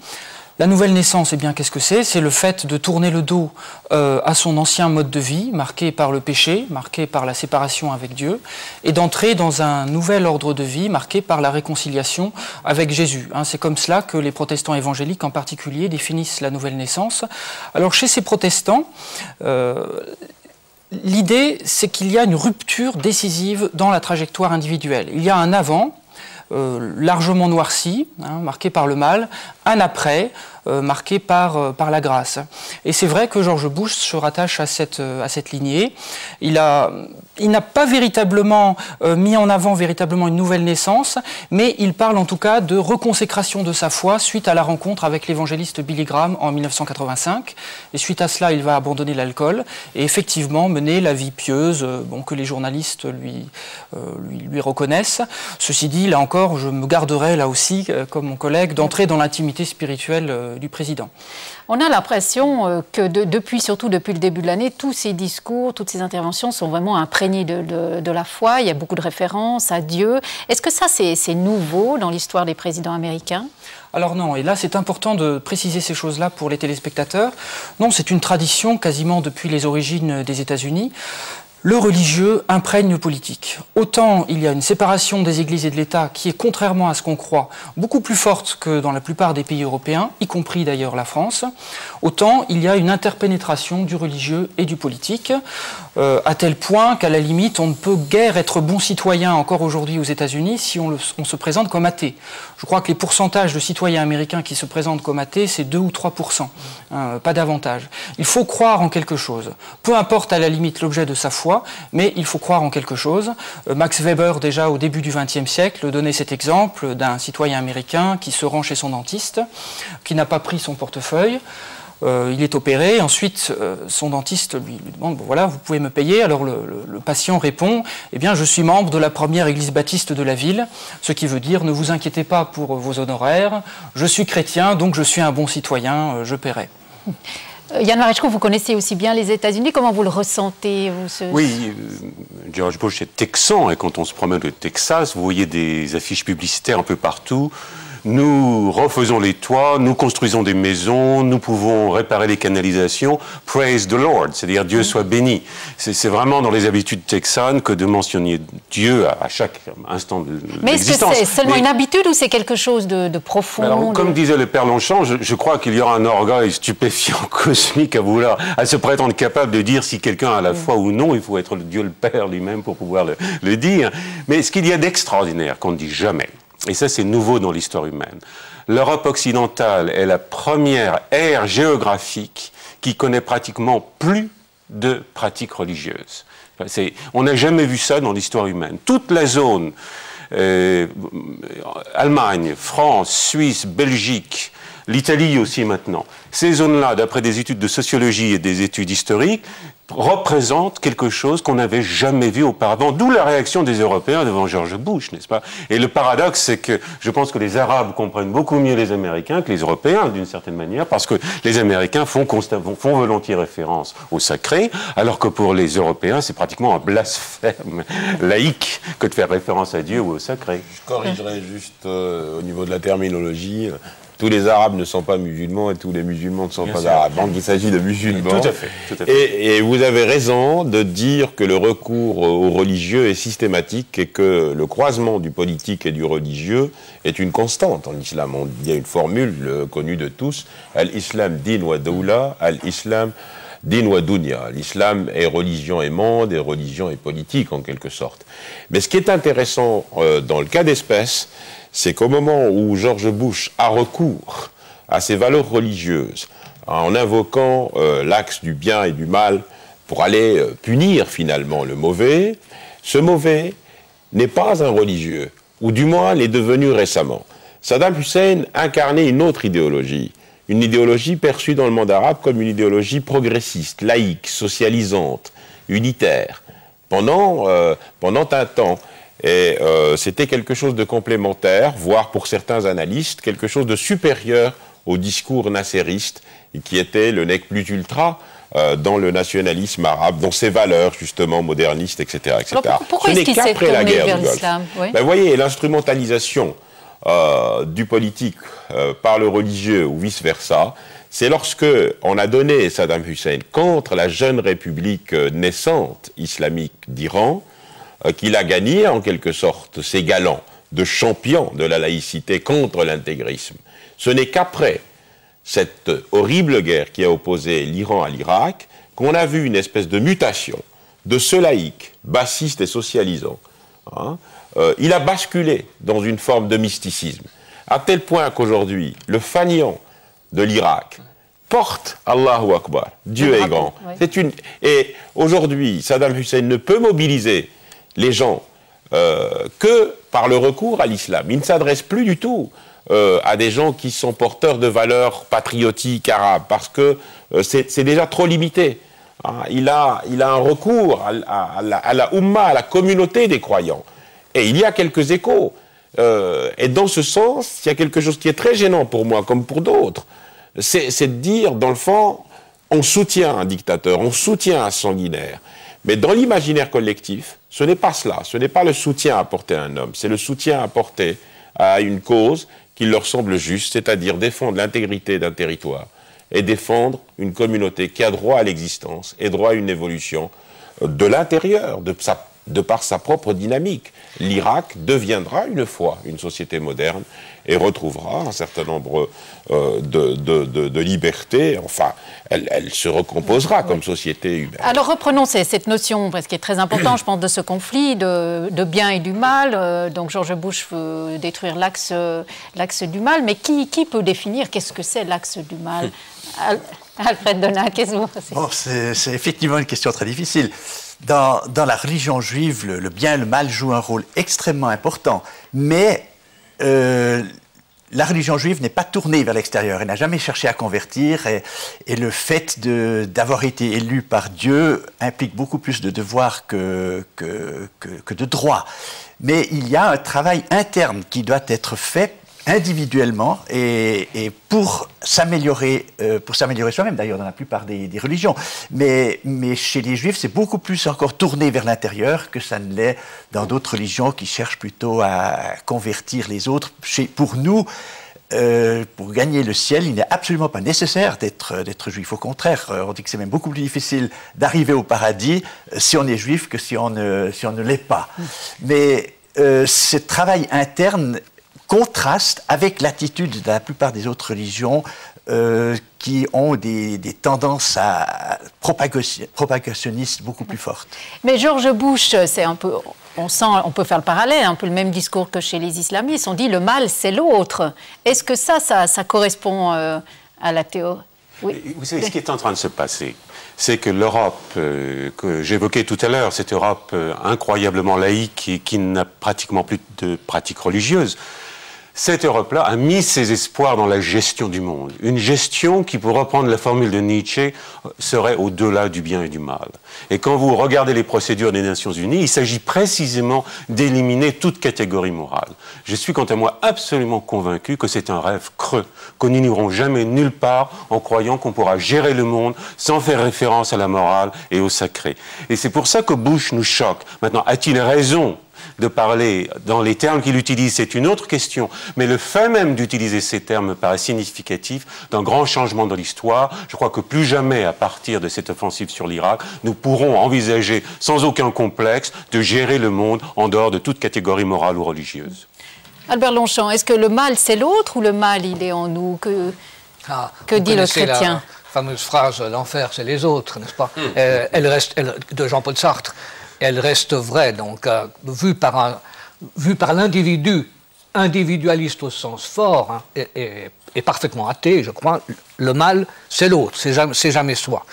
La nouvelle naissance, eh bien, qu'est-ce que c'est? C'est le fait de tourner le dos à son ancien mode de vie, marqué par le péché, marqué par la séparation avec Dieu, et d'entrer dans un nouvel ordre de vie, marqué par la réconciliation avec Jésus. Hein, c'est comme cela que les protestants évangéliques, en particulier, définissent la nouvelle naissance. Alors, chez ces protestants, l'idée, c'est qu'il y a une rupture décisive dans la trajectoire individuelle. Il y a un avant, largement noirci, hein, marqué par le mal, un après, marqué par la grâce. Et c'est vrai que George Bush se rattache à cette lignée. Il n'a pas véritablement mis en avant véritablement une nouvelle naissance, mais il parle en tout cas de reconsécration de sa foi suite à la rencontre avec l'évangéliste Billy Graham en 1985. Et suite à cela, il va abandonner l'alcool et effectivement mener la vie pieuse que les journalistes lui reconnaissent. Ceci dit, là encore, je me garderai là aussi, comme mon collègue, d'entrer dans l'intimité spirituelle du président.
On a l'impression que surtout depuis le début de l'année, tous ces discours, toutes ces interventions sont vraiment imprégnés de la foi. Il y a beaucoup de références à Dieu. Est-ce que ça, c'est nouveau dans l'histoire des présidents américains?
Alors non, et là c'est important de préciser ces choses-là pour les téléspectateurs. Non, c'est une tradition quasiment depuis les origines des États-Unis. Le religieux imprègne le politique. Autant il y a une séparation des églises et de l'État qui est, contrairement à ce qu'on croit, beaucoup plus forte que dans la plupart des pays européens, y compris d'ailleurs la France, autant il y a une interpénétration du religieux et du politique, à tel point qu'à la limite, on ne peut guère être bon citoyen encore aujourd'hui aux États-Unis si on se présente comme athée. Je crois que les pourcentages de citoyens américains qui se présentent comme athées, c'est 2 ou 3%, pas davantage. Il faut croire en quelque chose. Peu importe à la limite l'objet de sa foi, mais il faut croire en quelque chose. Max Weber, déjà au début du XXe siècle, donnait cet exemple d'un citoyen américain qui se rend chez son dentiste, qui n'a pas pris son portefeuille. Il est opéré, ensuite son dentiste lui demande, bon, voilà, vous pouvez me payer. Alors le patient répond, eh bien je suis membre de la première église baptiste de la ville, ce qui veut dire, ne vous inquiétez pas pour vos honoraires, je suis chrétien, donc je suis un bon citoyen, je paierai.
Yann Marechko, vous connaissez aussi bien les États-Unis, comment vous le ressentez
Oui, George Bush est texan, et quand on se promène au Texas, vous voyez des affiches publicitaires un peu partout. Nous refaisons les toits, nous construisons des maisons, nous pouvons réparer les canalisations. Praise the Lord, c'est-à-dire Dieu soit béni. C'est vraiment dans les habitudes texanes que de mentionner Dieu à chaque instant de l'existence.
Mais est-ce que c'est seulement une habitude ou c'est quelque chose de profond?
Alors, comme disait le Père Longchamp, je crois qu'il y aura un orgueil stupéfiant, cosmique à se prétendre capable de dire si quelqu'un a la foi ou non. Il faut être Dieu le Père lui-même pour pouvoir le dire. Mais ce qu'il y a d'extraordinaire qu'on ne dit jamais, et ça, c'est nouveau dans l'histoire humaine. L'Europe occidentale est la première ère géographique qui connaît pratiquement plus de pratiques religieuses. On n'a jamais vu ça dans l'histoire humaine. Toute la zone, Allemagne, France, Suisse, Belgique, l'Italie aussi maintenant, ces zones-là, d'après des études de sociologie et des études historiques, représentent quelque chose qu'on n'avait jamais vu auparavant, d'où la réaction des Européens devant George Bush, n'est-ce pas? Et le paradoxe, c'est que je pense que les Arabes comprennent beaucoup mieux les Américains que les Européens, d'une certaine manière, parce que les Américains font volontiers référence au sacré, alors que pour les Européens, c'est pratiquement un blasphème laïque que de faire référence à Dieu ou au sacré.
Je corrigerai juste au niveau de la terminologie. Tous les Arabes ne sont pas musulmans et tous les musulmans ne sont pas arabes. Donc il s'agit de musulmans.
Tout à fait. Tout à fait.
Et vous avez raison de dire que le recours au religieux est systématique et que le croisement du politique et du religieux est une constante en islam. Il y a une formule connue de tous, al-Islam din wa dawla, al-Islam din wa dunya. L'islam est religion et monde et religion et politique en quelque sorte. Mais ce qui est intéressant dans le cas d'espèce, c'est qu'au moment où George Bush a recours à ses valeurs religieuses, en invoquant l'axe du bien et du mal pour aller punir finalement le mauvais, ce mauvais n'est pas un religieux, ou du moins l'est devenu récemment. Saddam Hussein incarnait une autre idéologie, une idéologie perçue dans le monde arabe comme une idéologie progressiste, laïque, socialisante, unitaire, pendant un temps. Et c'était quelque chose de complémentaire, voire pour certains analystes, quelque chose de supérieur au discours nasseriste, qui était le nec plus ultra dans le nationalisme arabe, dans ses valeurs justement modernistes, etc. etc.
Alors, pourquoi est-ce qu'il s'est tourné vers l'islam? Oui.
Ben, vous voyez, l'instrumentalisation du politique par le religieux ou vice-versa, c'est lorsque on a donné Saddam Hussein contre la jeune république naissante islamique d'Iran, qu'il a gagné en quelque sorte ses galants de champion de la laïcité contre l'intégrisme. Ce n'est qu'après cette horrible guerre qui a opposé l'Iran à l'Irak qu'on a vu une espèce de mutation de ce laïc, bassiste et socialisant. Hein, il a basculé dans une forme de mysticisme, à tel point qu'aujourd'hui, le fanion de l'Irak porte Allahu Akbar, Dieu est grand. Oui. Et aujourd'hui, Saddam Hussein ne peut mobiliser les gens que par le recours à l'islam. Il ne s'adresse plus du tout à des gens qui sont porteurs de valeurs patriotiques arabes, parce que c'est déjà trop limité. Hein, il a un recours à la Ummah, à la communauté des croyants. Et il y a quelques échos. Et dans ce sens, il y a quelque chose qui est très gênant pour moi, comme pour d'autres. C'est de dire, dans le fond, on soutient un dictateur, on soutient un sanguinaire. Mais dans l'imaginaire collectif, ce n'est pas cela. Ce n'est pas le soutien apporté à un homme. C'est le soutien apporté à une cause qui leur semble juste, c'est-à-dire défendre l'intégrité d'un territoire et défendre une communauté qui a droit à l'existence et droit à une évolution de l'intérieur, de par sa propre dynamique. L'Irak deviendra une fois une société moderne et retrouvera un certain nombre de libertés. Enfin, elle se recomposera comme société humaine.
Alors reprenons cette notion, parce qu'elle est très importante, je pense, de ce conflit de bien et du mal. Donc George Bush veut détruire l'axe du mal, mais qui peut définir qu'est-ce que c'est l'axe du mal? Alfred Donat, qu'est-ce que vous pensez?
Bon, c'est effectivement une question très difficile. Dans la religion juive, le bien et le mal jouent un rôle extrêmement important, mais la religion juive n'est pas tournée vers l'extérieur, elle n'a jamais cherché à convertir, et le fait d'avoir été élu par Dieu implique beaucoup plus de devoirs que de droits. Mais il y a un travail interne qui doit être fait individuellement et pour s'améliorer soi-même, d'ailleurs dans la plupart des religions. Mais chez les Juifs, c'est beaucoup plus encore tourné vers l'intérieur que ça ne l'est dans d'autres religions qui cherchent plutôt à convertir les autres. Pour nous, pour gagner le ciel, il n'est absolument pas nécessaire d'être juif. Au contraire, on dit que c'est même beaucoup plus difficile d'arriver au paradis si on est juif que si on ne l'est pas. Mais ce travail interne contraste avec l'attitude de la plupart des autres religions qui ont des tendances propagationnistes beaucoup plus fortes.
Mais George Bush, c'est un peu, on peut faire le parallèle, un peu le même discours que chez les islamistes. On dit le mal, c'est l'autre. Est-ce que ça correspond à la théorie? Oui.
Vous savez, ce qui est en train de se passer, c'est que l'Europe que j'évoquais tout à l'heure, cette Europe incroyablement laïque et qui n'a pratiquement plus de pratiques religieuses, cette Europe-là a mis ses espoirs dans la gestion du monde. Une gestion qui, pour reprendre la formule de Nietzsche, serait au-delà du bien et du mal. Et quand vous regardez les procédures des Nations Unies, il s'agit précisément d'éliminer toute catégorie morale. Je suis quant à moi absolument convaincu que c'est un rêve creux, que nous n'irons jamais nulle part en croyant qu'on pourra gérer le monde sans faire référence à la morale et au sacré. Et c'est pour ça que Bush nous choque. Maintenant, a-t-il raison de parler dans les termes qu'il utilise, c'est une autre question. Mais le fait même d'utiliser ces termes me paraît significatif d'un grand changement dans l'histoire. Je crois que plus jamais, à partir de cette offensive sur l'Irak, nous pourrons envisager sans aucun complexe de gérer le monde en dehors de toute catégorie morale ou religieuse.
Albert Longchamp, est-ce que le mal c'est l'autre ou le mal il est en nous? Que dit le chrétien?
La fameuse phrase « l'enfer c'est les autres », n'est-ce pas? Elle reste de Jean-Paul Sartre. Elle reste vraie, donc, vue par l'individu, individualiste au sens fort, hein, et parfaitement athée, je crois, le mal, c'est l'autre, c'est jamais soi.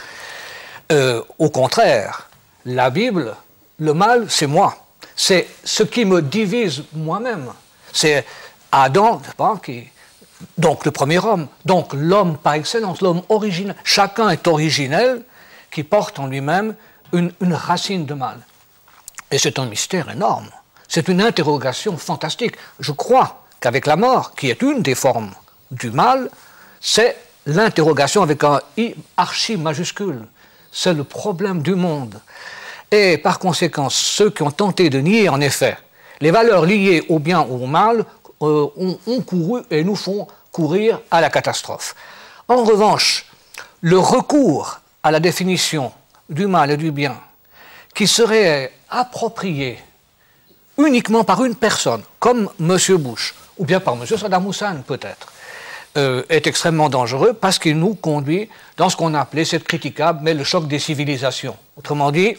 Au contraire, la Bible, le mal, c'est moi. C'est ce qui me divise moi-même. C'est Adam, qui Donc le premier homme, donc l'homme par excellence, l'homme originel. Chacun est originel qui porte en lui-même une racine de mal. Et c'est un mystère énorme. C'est une interrogation fantastique. Je crois qu'avec la mort, qui est une des formes du mal, c'est l'interrogation avec un I archi majuscule. C'est le problème du monde. Et par conséquent, ceux qui ont tenté de nier, en effet, les valeurs liées au bien ou au mal ont couru et nous font courir à la catastrophe. En revanche, le recours à la définition du mal et du bien, qui serait approprié uniquement par une personne, comme M. Bush, ou bien par M. Saddam Hussein peut-être, est extrêmement dangereux parce qu'il nous conduit dans ce qu'on a appelé, c'est critiquable, mais le choc des civilisations. Autrement dit,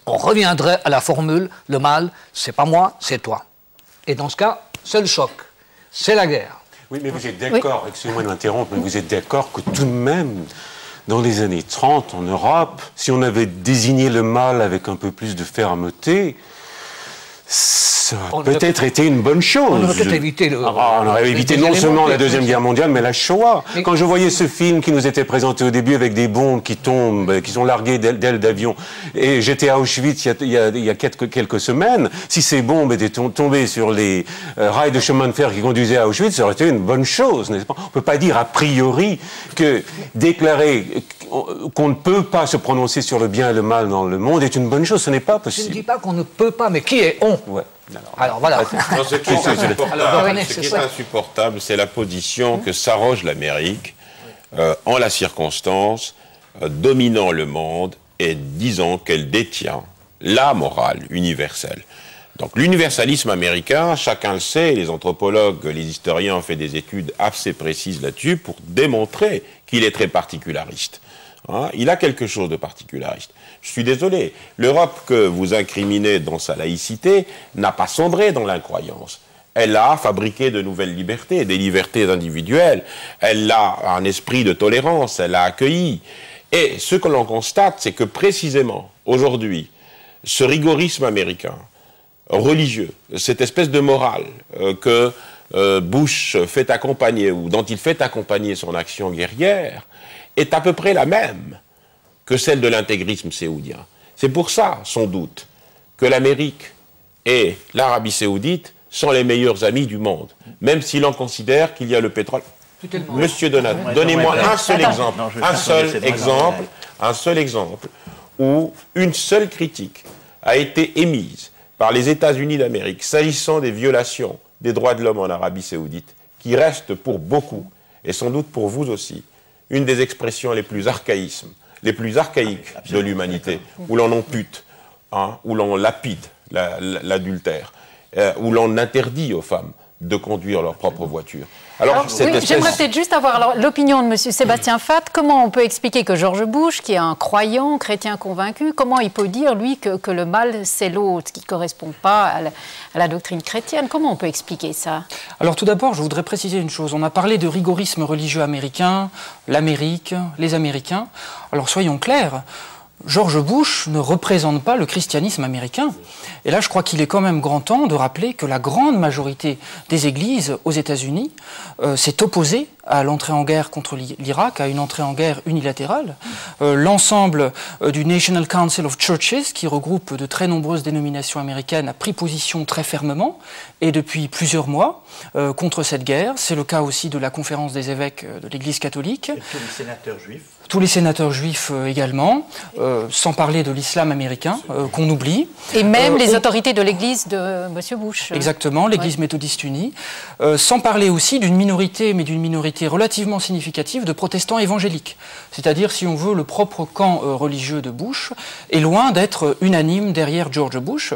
on reviendrait à la formule, le mal, c'est pas moi, c'est toi. Et dans ce cas, c'est le choc, c'est la guerre.
Oui, mais vous êtes d'accord, excusez-moi de m'interrompre, mais vous êtes d'accord que tout de même, dans les années 30, en Europe, si on avait désigné le mal avec un peu plus de fermeté, ça aurait peut-être été une bonne chose.
On aurait peut-être évité
on aurait évité non seulement la Deuxième Guerre mondiale, mais la Shoah. Quand je voyais ce film qui nous était présenté au début avec des bombes qui tombent, qui sont larguées d'ailes d'avion, et j'étais à Auschwitz il y a quelques semaines, si ces bombes étaient tombées sur les rails de chemin de fer qui conduisaient à Auschwitz, ça aurait été une bonne chose, n'est-ce pas? On ne peut pas dire a priori que déclarer qu'on ne peut pas se prononcer sur le bien et le mal dans le monde est une bonne chose, ce n'est pas possible.
Je ne dis pas qu'on ne peut pas, mais qui est on?
Ouais.
Alors voilà.
Non, ce qui est insupportable, c'est la position que s'arroge l'Amérique en la circonstance, dominant le monde et disant qu'elle détient la morale universelle. Donc l'universalisme américain, chacun le sait, les anthropologues, les historiens ont fait des études assez précises là-dessus pour démontrer qu'il est très particulariste. Hein, il a quelque chose de particulariste. Je suis désolé, l'Europe que vous incriminez dans sa laïcité n'a pas sombré dans l'incroyance. Elle a fabriqué de nouvelles libertés, des libertés individuelles. Elle a un esprit de tolérance, elle a accueilli. Et ce que l'on constate, c'est que précisément, aujourd'hui, ce rigorisme américain, religieux, cette espèce de morale que Bush fait accompagner, ou dont il fait accompagner son action guerrière, est à peu près la même que celle de l'intégrisme saoudien. C'est pour ça, sans doute, que l'Amérique et l'Arabie saoudite sont les meilleurs amis du monde, même si l'on considère qu'il y a le pétrole. Monsieur Donat, donnez-moi un seul exemple, un seul exemple où une seule critique a été émise par les États-Unis d'Amérique s'agissant des violations des droits de l'homme en Arabie saoudite, qui reste pour beaucoup, et sans doute pour vous aussi, une des expressions les plus archaïques de l'humanité, où l'on ampute, hein, où l'on lapide l'adultère, où l'on interdit aux femmes de conduire leur propre voiture. Alors,
j'aimerais peut-être juste avoir l'opinion de M. Sébastien Fath. Comment on peut expliquer que George Bush, qui est un croyant, chrétien convaincu, comment il peut dire, lui, que le mal, c'est l'autre, qui ne correspond pas à la doctrine chrétienne? Comment on peut expliquer ça?
Alors tout d'abord, je voudrais préciser une chose. On a parlé de rigorisme religieux américain, l'Amérique, les Américains. Alors soyons clairs, George Bush ne représente pas le christianisme américain. Et là, je crois qu'il est quand même grand temps de rappeler que la grande majorité des églises aux États-Unis s'est opposée à l'entrée en guerre contre l'Irak, à une entrée en guerre unilatérale. L'ensemble du National Council of Churches, qui regroupe de très nombreuses dénominations américaines, a pris position très fermement, et depuis plusieurs mois, contre cette guerre. C'est le cas aussi de la conférence des évêques de l'Église catholique.
Et tous les sénateurs juifs.
Tous les sénateurs juifs également, sans parler de l'islam américain, qu'on oublie.
Et même les autorités de l'église de M. Bush.
Exactement, l'église méthodiste unie. Sans parler aussi d'une minorité, mais d'une minorité relativement significative de protestants évangéliques. C'est-à-dire, si on veut, le propre camp religieux de Bush est loin d'être unanime derrière George Bush.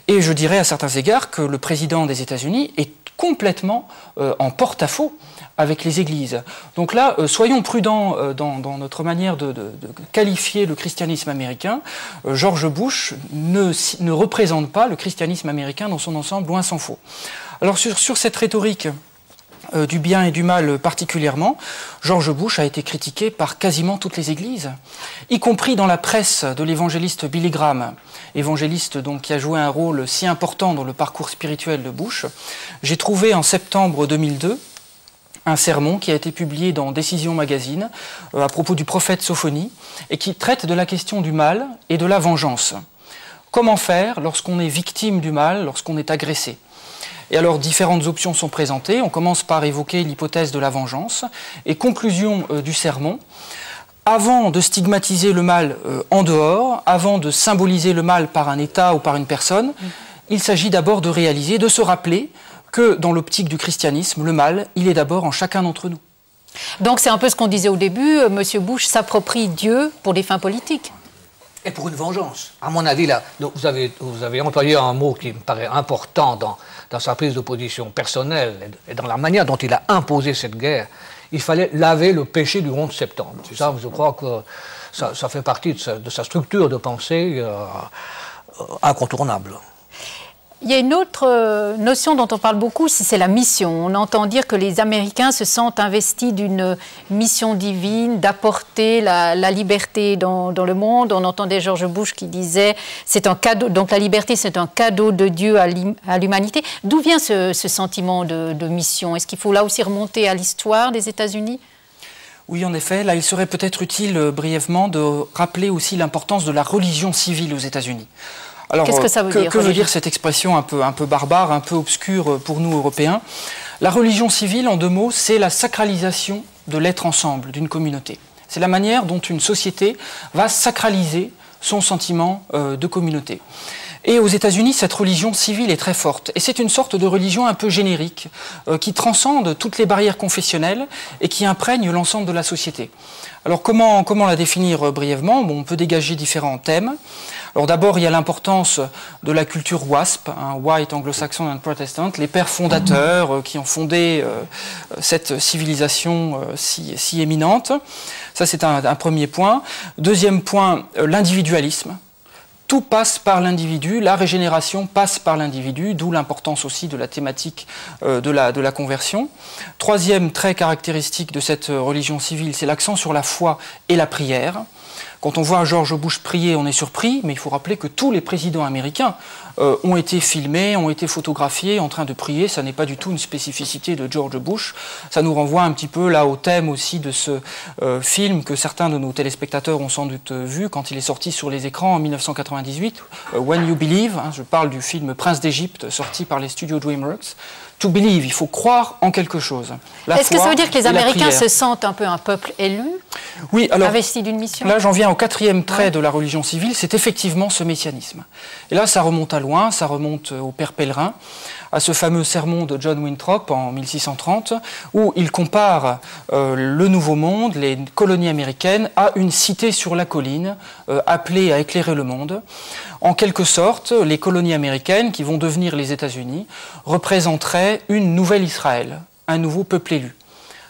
Et je dirais à certains égards que le président des États-Unis est complètement en porte-à-faux avec les églises. Donc là, soyons prudents dans notre manière de qualifier le christianisme américain. George Bush ne représente pas le christianisme américain dans son ensemble, loin s'en faut. Alors sur cette rhétorique du bien et du mal particulièrement, George Bush a été critiqué par quasiment toutes les églises, y compris dans la presse de l'évangéliste Billy Graham, évangéliste donc qui a joué un rôle si important dans le parcours spirituel de Bush. J'ai trouvé en septembre 2002 un sermon qui a été publié dans Décision Magazine à propos du prophète Sophonie et qui traite de la question du mal et de la vengeance. Comment faire lorsqu'on est victime du mal, lorsqu'on est agressé? Et alors, différentes options sont présentées. On commence par évoquer l'hypothèse de la vengeance. Et conclusion du sermon, avant de stigmatiser le mal en dehors, avant de symboliser le mal par un État ou par une personne, il s'agit d'abord de réaliser, de se rappeler que dans l'optique du christianisme, le mal, il est d'abord en chacun d'entre nous.
Donc c'est un peu ce qu'on disait au début, M. Bush s'approprie Dieu pour des fins politiques.
Et pour une vengeance. À mon avis, là, vous avez employé un mot qui me paraît important dans sa prise de position personnelle et dans la manière dont il a imposé cette guerre. Il fallait laver le péché du 11 septembre. Ça, je crois que ça fait partie de sa structure de pensée incontournable.
Il y a une autre notion dont on parle beaucoup, c'est la mission. On entend dire que les Américains se sentent investis d'une mission divine, d'apporter la liberté dans le monde. On entendait George Bush qui disait c'est un cadeau, donc la liberté c'est un cadeau de Dieu à l'humanité. D'où vient ce sentiment de mission? Est-ce qu'il faut là aussi remonter à l'histoire des États-Unis?
Oui, en effet. Là, il serait peut-être utile brièvement de rappeler aussi l'importance de la religion civile aux États-Unis. Alors, qu'est-ce que ça veut dire? Que veut dire cette expression un peu barbare, un peu obscure pour nous, Européens? La religion civile, en deux mots, c'est la sacralisation de l'être ensemble, d'une communauté. C'est la manière dont une société va sacraliser son sentiment de communauté. Et aux États-Unis, cette religion civile est très forte. Et c'est une sorte de religion un peu générique, qui transcende toutes les barrières confessionnelles et qui imprègne l'ensemble de la société. Alors comment la définir brièvement? Bon, on peut dégager différents thèmes. Alors d'abord, il y a l'importance de la culture WASP, White, Anglo-Saxon and Protestant, les pères fondateurs qui ont fondé cette civilisation si éminente. Ça, c'est un premier point. Deuxième point, l'individualisme. Tout passe par l'individu, la régénération passe par l'individu, d'où l'importance aussi de la thématique de la conversion. Troisième trait caractéristique de cette religion civile, c'est l'accent sur la foi et la prière. Quand on voit George Bush prier, on est surpris, mais il faut rappeler que tous les présidents américains ont été filmés, ont été photographiés en train de prier. Ça n'est pas du tout une spécificité de George Bush. Ça nous renvoie un petit peu là au thème aussi de ce film que certains de nos téléspectateurs ont sans doute vu quand il est sorti sur les écrans en 1998, When You Believe. Je parle du film Prince d'Égypte sorti par les studios DreamWorks. To believe, il faut croire en quelque chose.
Est-ce que ça veut dire que les Américains se sentent un peu un peuple élu,
oui, alors,
investi d'une mission?
Là, j'en viens au quatrième trait de la religion civile, c'est effectivement ce messianisme. Et là, ça remonte à loin, ça remonte au Père Pèlerin, à ce fameux sermon de John Winthrop en 1630, où il compare le Nouveau Monde, les colonies américaines, à une cité sur la colline, appelée à éclairer le monde. En quelque sorte, les colonies américaines, qui vont devenir les États-Unis, représenteraient une nouvelle Israël, un nouveau peuple élu.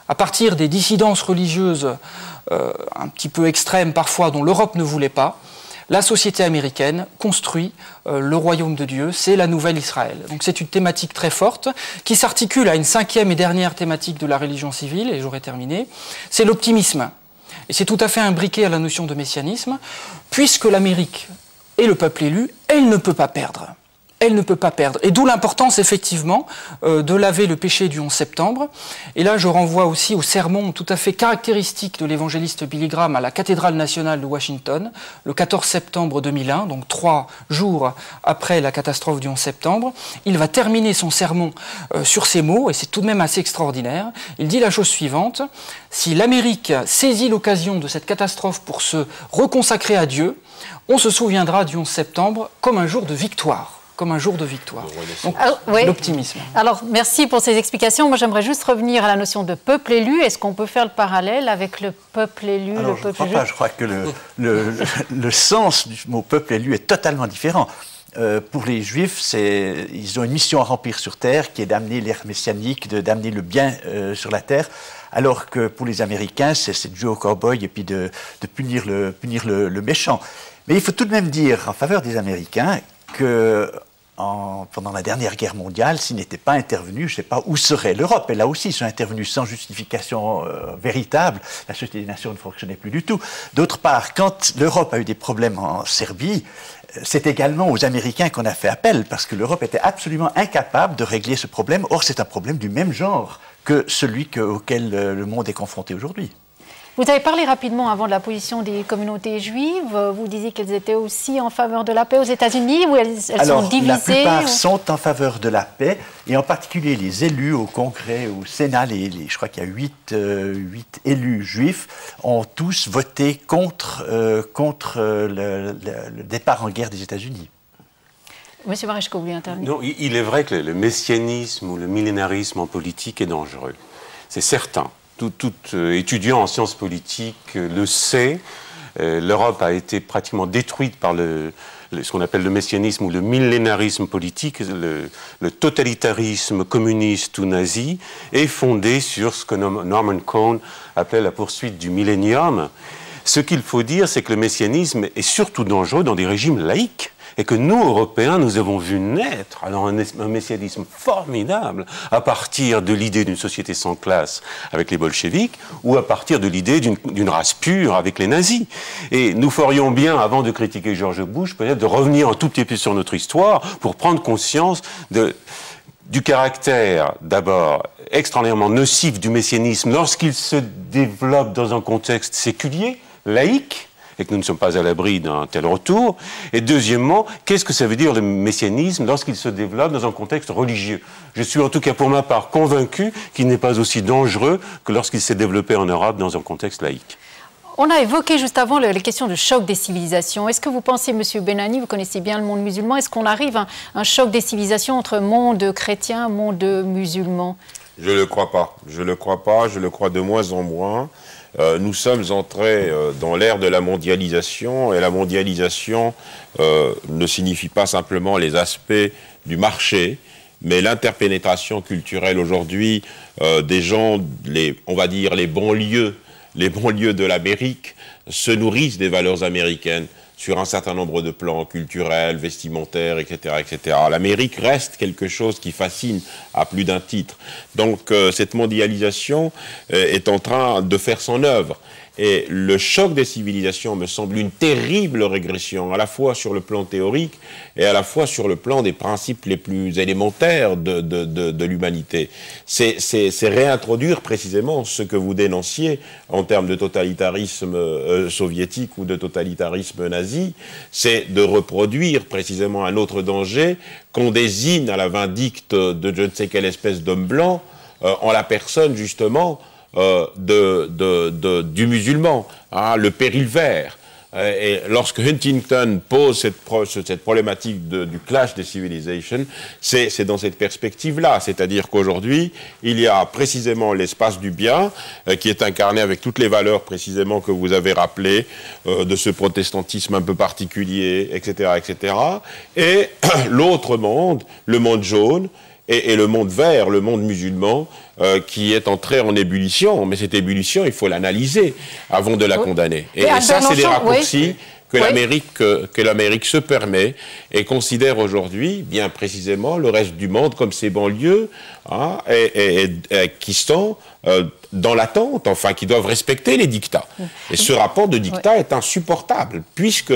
À partir des dissidences religieuses un petit peu extrêmes parfois, dont l'Europe ne voulait pas, la société américaine construit le royaume de Dieu, c'est la nouvelle Israël. Donc c'est une thématique très forte qui s'articule à une cinquième et dernière thématique de la religion civile, et j'aurai terminé, c'est l'optimisme. Et c'est tout à fait imbriqué à la notion de messianisme, puisque l'Amérique est le peuple élu, elle ne peut pas perdre. Elle ne peut pas perdre. Et d'où l'importance, effectivement, de laver le péché du 11 septembre. Et là, je renvoie aussi au sermon tout à fait caractéristique de l'évangéliste Billy Graham à la cathédrale nationale de Washington, le 14 septembre 2001, donc 3 jours après la catastrophe du 11 septembre. Il va terminer son sermon sur ces mots, et c'est tout de même assez extraordinaire. Il dit la chose suivante: si l'Amérique saisit l'occasion de cette catastrophe pour se reconsacrer à Dieu, on se souviendra du 11 septembre comme un jour de victoire. Comme un jour de victoire. Donc, oui. L'optimisme.
Alors, merci pour ces explications. Moi, j'aimerais juste revenir à la notion de peuple élu. Est-ce qu'on peut faire le parallèle avec le peuple élu,
alors,
le peuple
je crois pas. Je crois que le sens du mot peuple élu est totalement différent. Pour les Juifs, ils ont une mission à remplir sur terre qui est d'amener l'ère messianique, d'amener le bien sur la terre, alors que pour les Américains, c'est de jouer au cow-boy et puis de punir le méchant. Mais il faut tout de même dire en faveur des Américains que pendant la dernière guerre mondiale, s'ils n'étaient pas intervenus, je ne sais pas où serait l'Europe. Et là aussi, ils sont intervenus sans justification véritable. La Société des Nations ne fonctionnait plus du tout. D'autre part, quand l'Europe a eu des problèmes en Serbie, c'est également aux Américains qu'on a fait appel, parce que l'Europe était absolument incapable de régler ce problème. Or, c'est un problème du même genre que celui auquel le monde est confronté aujourd'hui.
Vous avez parlé rapidement avant de la position des communautés juives. Vous disiez qu'elles étaient aussi en faveur de la paix aux États-Unis ou elles sont divisées?
La plupart sont en faveur de la paix, et en particulier les élus au Congrès, au Sénat, je crois qu'il y a 8 élus juifs, ont tous voté contre le départ en guerre des États-Unis.
Monsieur Maréchko, vous voulez intervenir?
Non, il est vrai que le messianisme ou le millénarisme en politique est dangereux. C'est certain. Tout étudiant en sciences politiques le sait. L'Europe a été pratiquement détruite par ce qu'on appelle le messianisme ou le millénarisme politique. Le totalitarisme communiste ou nazi est fondé sur ce que Norman Cohn appelait la poursuite du millénium. Ce qu'il faut dire, c'est que le messianisme est surtout dangereux dans des régimes laïques. Et que nous, Européens, nous avons vu naître alors un messianisme formidable à partir de l'idée d'une société sans classe avec les bolcheviks ou à partir de l'idée d'une race pure avec les nazis. Et nous ferions bien, avant de critiquer George Bush, peut-être de revenir un tout petit peu sur notre histoire pour prendre conscience du caractère, d'abord, extraordinairement nocif du messianisme lorsqu'il se développe dans un contexte séculier, laïque, et que nous ne sommes pas à l'abri d'un tel retour. Et deuxièmement, qu'est-ce que ça veut dire le messianisme lorsqu'il se développe dans un contexte religieux? Je suis en tout cas pour ma part convaincu qu'il n'est pas aussi dangereux que lorsqu'il s'est développé en Europe dans un contexte laïque.
On a évoqué juste avant les questions de choc des civilisations. Est-ce que vous pensez, Monsieur Benani, vous connaissez bien le monde musulman, est-ce qu'on arrive à un choc des civilisations entre monde chrétien et monde musulman?
Je ne le crois pas. Je ne le crois pas. Je le crois de moins en moins. Nous sommes entrés dans l'ère de la mondialisation, et la mondialisation ne signifie pas simplement les aspects du marché, mais l'interpénétration culturelle aujourd'hui des gens, on va dire les banlieues de l'Amérique, se nourrissent des valeurs américaines sur un certain nombre de plans culturels, vestimentaires, etc., etc. L'Amérique reste quelque chose qui fascine à plus d'un titre. Donc cette mondialisation est en train de faire son œuvre. Et le choc des civilisations me semble une terrible régression, à la fois sur le plan théorique et à la fois sur le plan des principes les plus élémentaires de l'humanité. C'est réintroduire précisément ce que vous dénonciez en termes de totalitarisme soviétique ou de totalitarisme nazi, c'est de reproduire précisément un autre danger qu'on désigne à la vindicte de je ne sais quelle espèce d'homme blanc, en la personne justement du musulman, hein, le péril vert. Et lorsque Huntington pose cette problématique du clash des civilisations, c'est dans cette perspective-là. C'est-à-dire qu'aujourd'hui, il y a précisément l'espace du bien qui est incarné avec toutes les valeurs précisément que vous avez rappelées, de ce protestantisme un peu particulier, etc., etc. Et l'autre monde, le monde jaune, et le monde vert, le monde musulman, qui est entré en ébullition. Mais cette ébullition, il faut l'analyser avant de la condamner. Et ça, c'est des raccourcis que l'Amérique se permet et considère aujourd'hui, bien précisément, le reste du monde comme ses banlieues, hein, et qui sont dans l'attente, enfin, qui doivent respecter les dictats. Et ce rapport de dictats est insupportable, puisque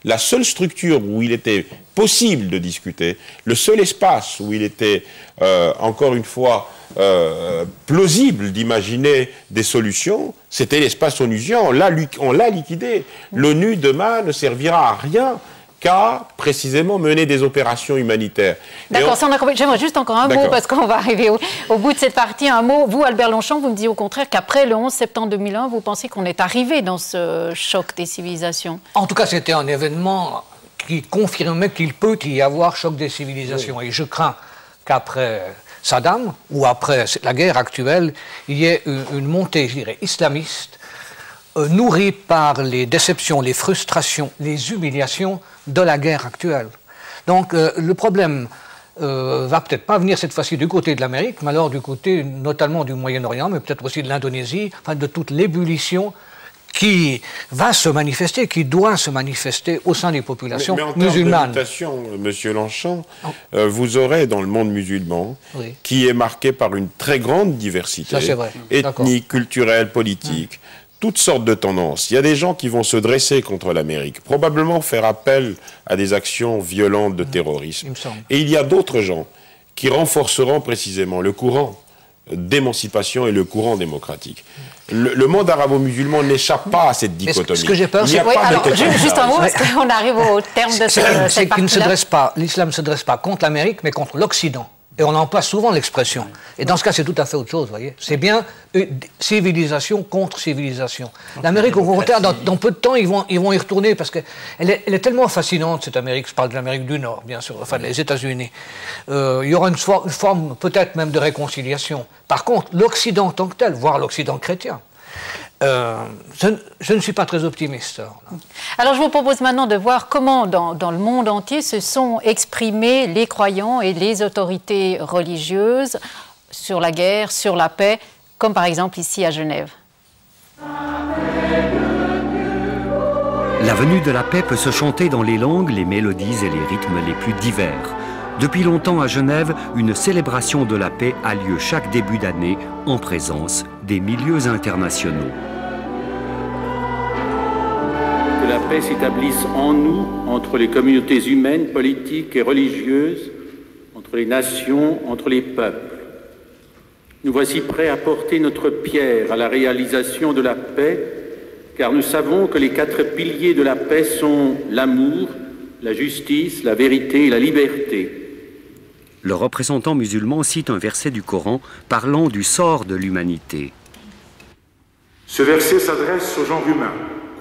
la seule structure où il était possible de discuter, le seul espace où il était, encore une fois, plausible d'imaginer des solutions, c'était l'espace onusien. On l'a liquidé. L'ONU, demain, ne servira à rien qu'à précisément mener des opérations humanitaires.
D'accord, j'aimerais juste encore un mot, parce qu'on va arriver au bout de cette partie. Un mot, vous, Albert Longchamp, vous me dites au contraire qu'après le 11 septembre 2001, vous pensez qu'on est arrivé dans ce choc des civilisations?
En tout cas, c'était un événement qui confirmait qu'il peut y avoir choc des civilisations. Oui. Et je crains qu'après Saddam, ou après la guerre actuelle, il y ait une montée, je dirais, islamiste, nourrie par les déceptions, les frustrations, les humiliations de la guerre actuelle. Donc le problème va peut-être pas venir cette fois-ci du côté de l'Amérique, mais alors du côté notamment du Moyen-Orient, mais peut-être aussi de l'Indonésie, enfin de toute l'ébullition qui va se manifester, qui doit se manifester au sein des populations musulmanes.
Monsieur Longchamp, vous aurez dans le monde musulman, qui est marqué par une très grande diversité, ethnique, culturelle, politique, toutes sortes de tendances. Il y a des gens qui vont se dresser contre l'Amérique, probablement faire appel à des actions violentes de terrorisme. Et il y a d'autres gens qui renforceront précisément le courant d'émancipation et le courant démocratique. Le monde arabo-musulman n'échappe pas à cette dichotomie.
Ce que j'ai peur,
c'est... Oui, alors, juste un mot, parce qu'on arrive au terme de cette partie-là.
L'islam ne se dresse pas contre l'Amérique, mais contre l'Occident. Et on emploie souvent l'expression. Et dans ce cas, c'est tout à fait autre chose, vous voyez. C'est bien civilisation contre civilisation. L'Amérique, au contraire, dans peu de temps, ils vont y retourner parce qu'elle est tellement fascinante, cette Amérique. Je parle de l'Amérique du Nord, bien sûr, enfin les États-Unis. Il y aura une forme peut-être même de réconciliation. Par contre, l'Occident en tant que tel, voire l'Occident chrétien, je ne suis pas très optimiste.
Alors je vous propose maintenant de voir comment dans le monde entier se sont exprimés les croyants et les autorités religieuses sur la guerre, sur la paix, comme par exemple ici à Genève.
La venue de la paix peut se chanter dans les langues, les mélodies et les rythmes les plus divers. Depuis longtemps à Genève, une célébration de la paix a lieu chaque début d'année en présence des milieux internationaux.
Que la paix s'établisse en nous, entre les communautés humaines, politiques et religieuses, entre les nations, entre les peuples. Nous voici prêts à porter notre pierre à la réalisation de la paix, car nous savons que les 4 piliers de la paix sont l'amour, la justice, la vérité et la liberté.
Le représentant musulman cite un verset du Coran parlant du sort de l'humanité.
Ce verset s'adresse au genre humain,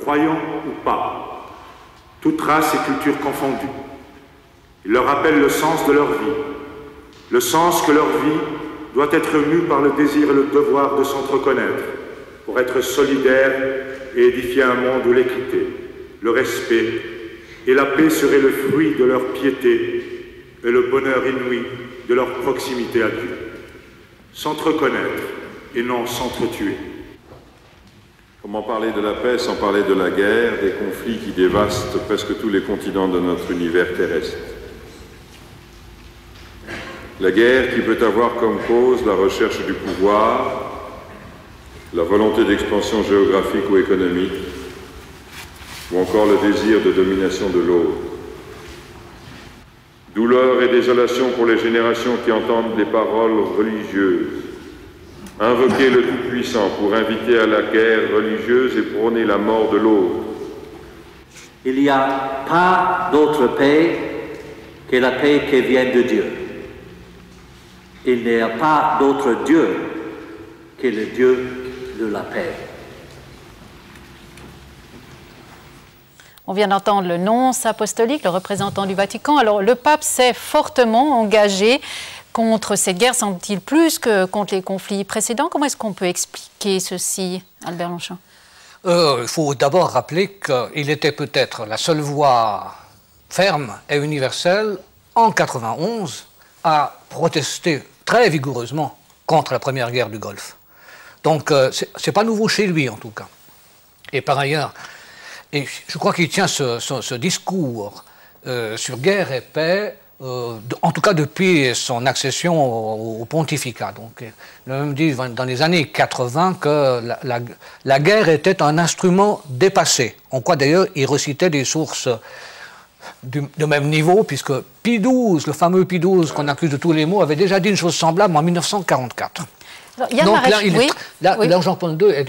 croyants ou pas, toute race et culture confondues. Il leur rappelle le sens de leur vie, le sens que leur vie doit être mue par le désir et le devoir de s'entreconnaître, pour être solidaires et édifier un monde où l'équité, le respect et la paix seraient le fruit de leur piété et le bonheur inouï de leur proximité à Dieu. S'entreconnaître et non s'entretuer.
Comment parler de la paix sans parler de la guerre, des conflits qui dévastent presque tous les continents de notre univers terrestre? La guerre qui peut avoir comme cause la recherche du pouvoir, la volonté d'expansion géographique ou économique, ou encore le désir de domination de l'autre. Douleur et désolation pour les générations qui entendent les paroles religieuses. Invoquer le Tout-Puissant pour inviter à la guerre religieuse et prôner la mort de l'autre.
Il n'y a pas d'autre paix que la paix qui vient de Dieu. Il n'y a pas d'autre Dieu que le Dieu de la paix.
On vient d'entendre le nonce apostolique, le représentant du Vatican. Alors, le pape s'est fortement engagé contre cette guerre, semble-t-il, plus que contre les conflits précédents. Comment est-ce qu'on peut expliquer ceci, Albert Longchamp?
Il faut d'abord rappeler qu'il était peut-être la seule voix ferme et universelle, en 91, à protester très vigoureusement contre la première guerre du Golfe. Donc, c'est pas nouveau chez lui, en tout cas. Et par ailleurs, et je crois qu'il tient ce discours sur guerre et paix, en tout cas depuis son accession au pontificat. Donc, il a même dit dans les années 80 que la guerre était un instrument dépassé. On croit d'ailleurs qu'il recitait des sources de même niveau, puisque Pie XII, le fameux Pie XII qu'on accuse de tous les maux, avait déjà dit une chose semblable en 1944. Alors, donc là, Jean-Paul II est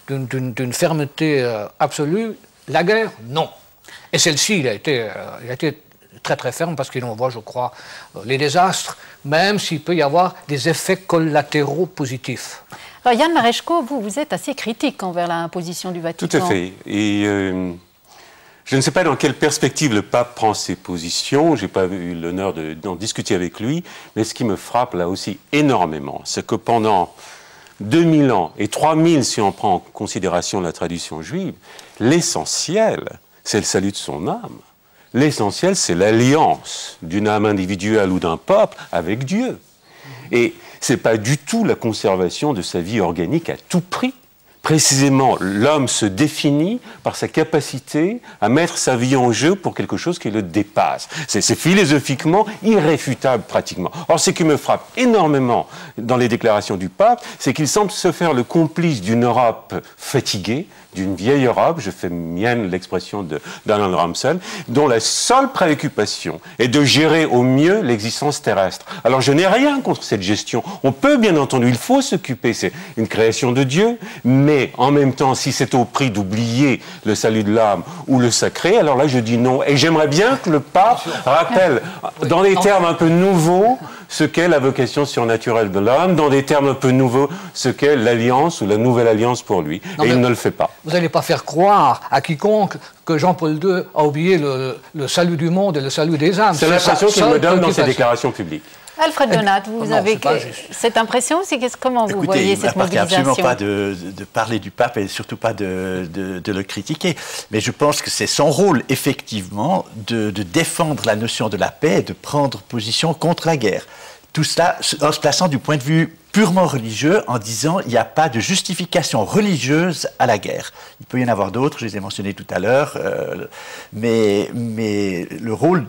d'une fermeté absolue. La guerre, non. Et celle-ci, il a été très très ferme parce qu'il en voit, je crois, les désastres, même s'il peut y avoir des effets collatéraux positifs.
Alors Yann Mareshko, vous êtes assez critique envers la position du Vatican.
Tout à fait. Et je ne sais pas dans quelle perspective le pape prend ses positions, je n'ai pas eu l'honneur d'en discuter avec lui, mais ce qui me frappe là aussi énormément, c'est que pendant 2000 ans, et 3000 si on prend en considération la tradition juive, l'essentiel, c'est le salut de son âme. L'essentiel, c'est l'alliance d'une âme individuelle ou d'un peuple avec Dieu. Et ce n'est pas du tout la conservation de sa vie organique à tout prix. Précisément, l'homme se définit par sa capacité à mettre sa vie en jeu pour quelque chose qui le dépasse. C'est philosophiquement irréfutable pratiquement. Or, ce qui me frappe énormément dans les déclarations du pape, c'est qu'il semble se faire le complice d'une Europe fatiguée, d'une vieille Europe, je fais mienne l'expression d'Alan Ramsell, dont la seule préoccupation est de gérer au mieux l'existence terrestre. Alors je n'ai rien contre cette gestion. On peut bien entendu, il faut s'occuper, c'est une création de Dieu, mais en même temps, si c'est au prix d'oublier le salut de l'âme ou le sacré, alors là je dis non. Et j'aimerais bien que le pape rappelle, dans des termes un peu nouveaux, ce qu'est la vocation surnaturelle de l'homme, dans des termes un peu nouveaux, ce qu'est l'alliance ou la nouvelle alliance pour lui. Et il ne le fait pas.
Vous n'allez pas faire croire à quiconque que Jean-Paul II a oublié le salut du monde et le salut des âmes.
C'est l'impression qu'il me donne dans ses déclarations publiques.
Alfred Donat, vous avez cette impression, comment vous voyez cette mobilisation?
Il n'appartient absolument pas de parler du pape et surtout pas de le critiquer. Mais je pense que c'est son rôle, effectivement, de défendre la notion de la paix et de prendre position contre la guerre. Tout cela en se plaçant du point de vue purement religieux, en disant il n'y a pas de justification religieuse à la guerre. Il peut y en avoir d'autres, je les ai mentionnés tout à l'heure, mais le rôle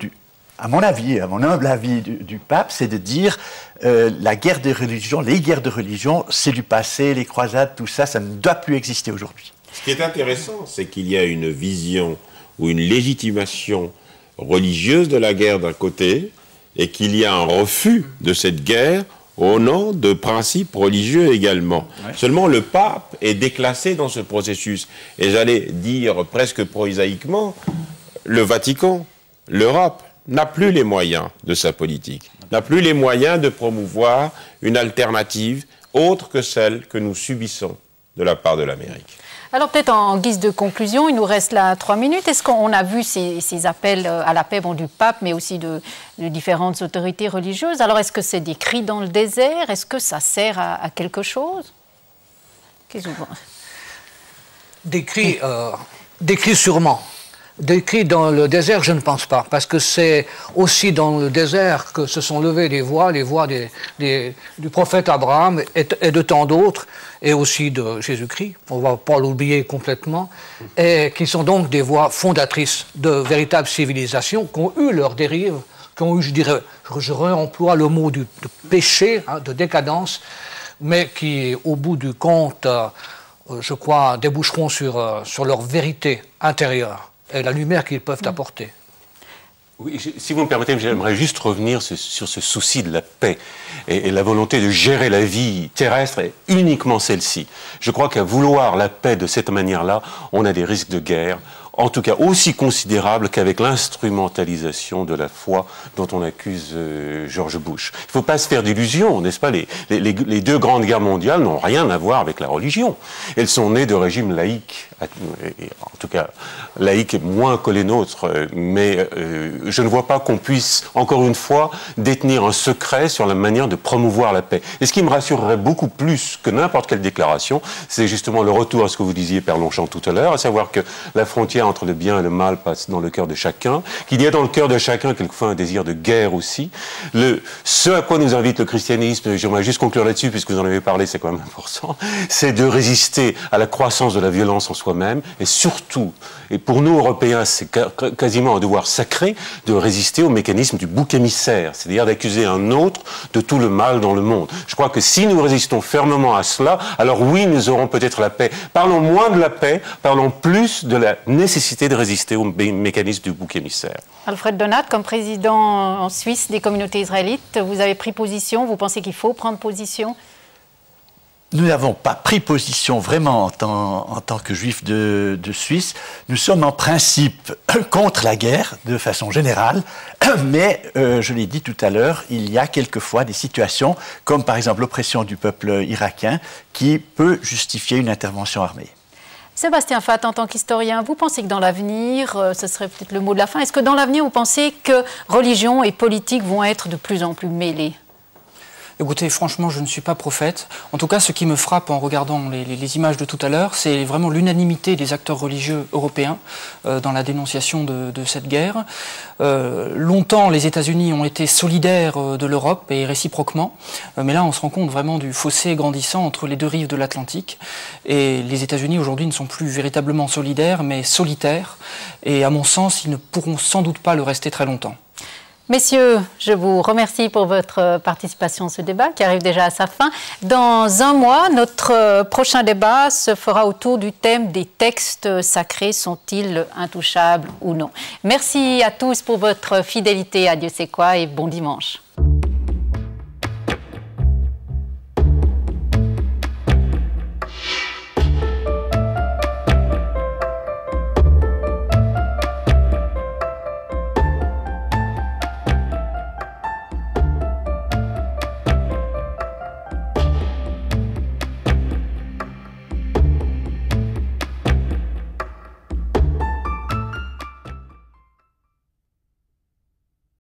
à mon avis, à mon humble avis du pape, c'est de dire la guerre des religions, les guerres de religion, c'est du passé, les croisades, tout ça, ça ne doit plus exister aujourd'hui.
Ce qui est intéressant, c'est qu'il y a une vision ou une légitimation religieuse de la guerre d'un côté, et qu'il y a un refus de cette guerre au nom de principes religieux également. Ouais. Seulement, le pape est déclassé dans ce processus. Et j'allais dire presque prosaïquement, le Vatican, l'Europe, n'a plus les moyens de sa politique, n'a plus les moyens de promouvoir une alternative autre que celle que nous subissons de la part de l'Amérique.
Alors peut-être en guise de conclusion, il nous reste là 3 minutes. Est-ce qu'on a vu ces appels à la paix du pape, mais aussi de différentes autorités religieuses? Alors est-ce que c'est des cris dans le désert? Est-ce que ça sert à quelque chose? Qu'est-ce que vous pensez?
Des cris sûrement. Des cris dans le désert, je ne pense pas, parce que c'est aussi dans le désert que se sont levées les voix du prophète Abraham et de tant d'autres, et aussi de Jésus-Christ, on ne va pas l'oublier complètement, et qui sont donc des voix fondatrices de véritables civilisations qui ont eu leurs dérives, qui ont eu, je réemploie le mot de péché, de décadence, mais qui, au bout du compte, je crois, déboucheront sur leur vérité intérieure et la lumière qu'ils peuvent apporter.
Oui, si vous me permettez, j'aimerais juste revenir sur ce souci de la paix et la volonté de gérer la vie terrestre et uniquement celle-ci. Je crois qu'à vouloir la paix de cette manière-là, on a des risques de guerre, en tout cas aussi considérables qu'avec l'instrumentalisation de la foi dont on accuse George Bush. Il ne faut pas se faire d'illusions, n'est-ce pas? Les deux grandes guerres mondiales n'ont rien à voir avec la religion. Elles sont nées de régimes laïques, en tout cas laïques moins que les nôtres, mais je ne vois pas qu'on puisse, encore une fois, détenir un secret sur la manière de promouvoir la paix. Et ce qui me rassurerait beaucoup plus que n'importe quelle déclaration, c'est justement le retour à ce que vous disiez, Père Longchamp, tout à l'heure, à savoir que la frontière entre le bien et le mal passe dans le cœur de chacun, qu'il y a dans le cœur de chacun quelquefois un désir de guerre aussi. Ce à quoi nous invite le christianisme, j'aimerais juste conclure là-dessus, puisque vous en avez parlé, c'est quand même important, c'est de résister à la croissance de la violence en soi-même, et surtout, et pour nous Européens, c'est quasiment un devoir sacré, de résister au mécanisme du bouc émissaire, c'est-à-dire d'accuser un autre de tout le mal dans le monde. Je crois que si nous résistons fermement à cela, alors oui, nous aurons peut-être la paix. Parlons moins de la paix, parlons plus de la nécessité de résister au mécanisme du bouc émissaire.
Alfred Donat, comme président en Suisse des communautés israélites, vous avez pris position, vous pensez qu'il faut prendre position?
Nous n'avons pas pris position vraiment en tant que juifs de Suisse. Nous sommes en principe contre la guerre de façon générale, mais je l'ai dit tout à l'heure, il y a quelquefois des situations, comme par exemple l'oppression du peuple irakien, qui peut justifier une intervention armée.
Sébastien Fath, en tant qu'historien, vous pensez que dans l'avenir, ce serait peut-être le mot de la fin, est-ce que dans l'avenir vous pensez que religion et politique vont être de plus en plus mêlées?
Écoutez, franchement, je ne suis pas prophète. En tout cas, ce qui me frappe en regardant les images de tout à l'heure, c'est vraiment l'unanimité des acteurs religieux européens dans la dénonciation de cette guerre. Longtemps, les États-Unis ont été solidaires de l'Europe et réciproquement, mais là, on se rend compte vraiment du fossé grandissant entre les deux rives de l'Atlantique. Et les États-Unis, aujourd'hui, ne sont plus véritablement solidaires, mais solitaires. Et à mon sens, ils ne pourront sans doute pas le rester très longtemps.
Messieurs, je vous remercie pour votre participation à ce débat qui arrive déjà à sa fin. Dans un mois, notre prochain débat se fera autour du thème des textes sacrés. Sont-ils intouchables ou non? Merci à tous pour votre fidélité à Dieu sait quoi et bon dimanche.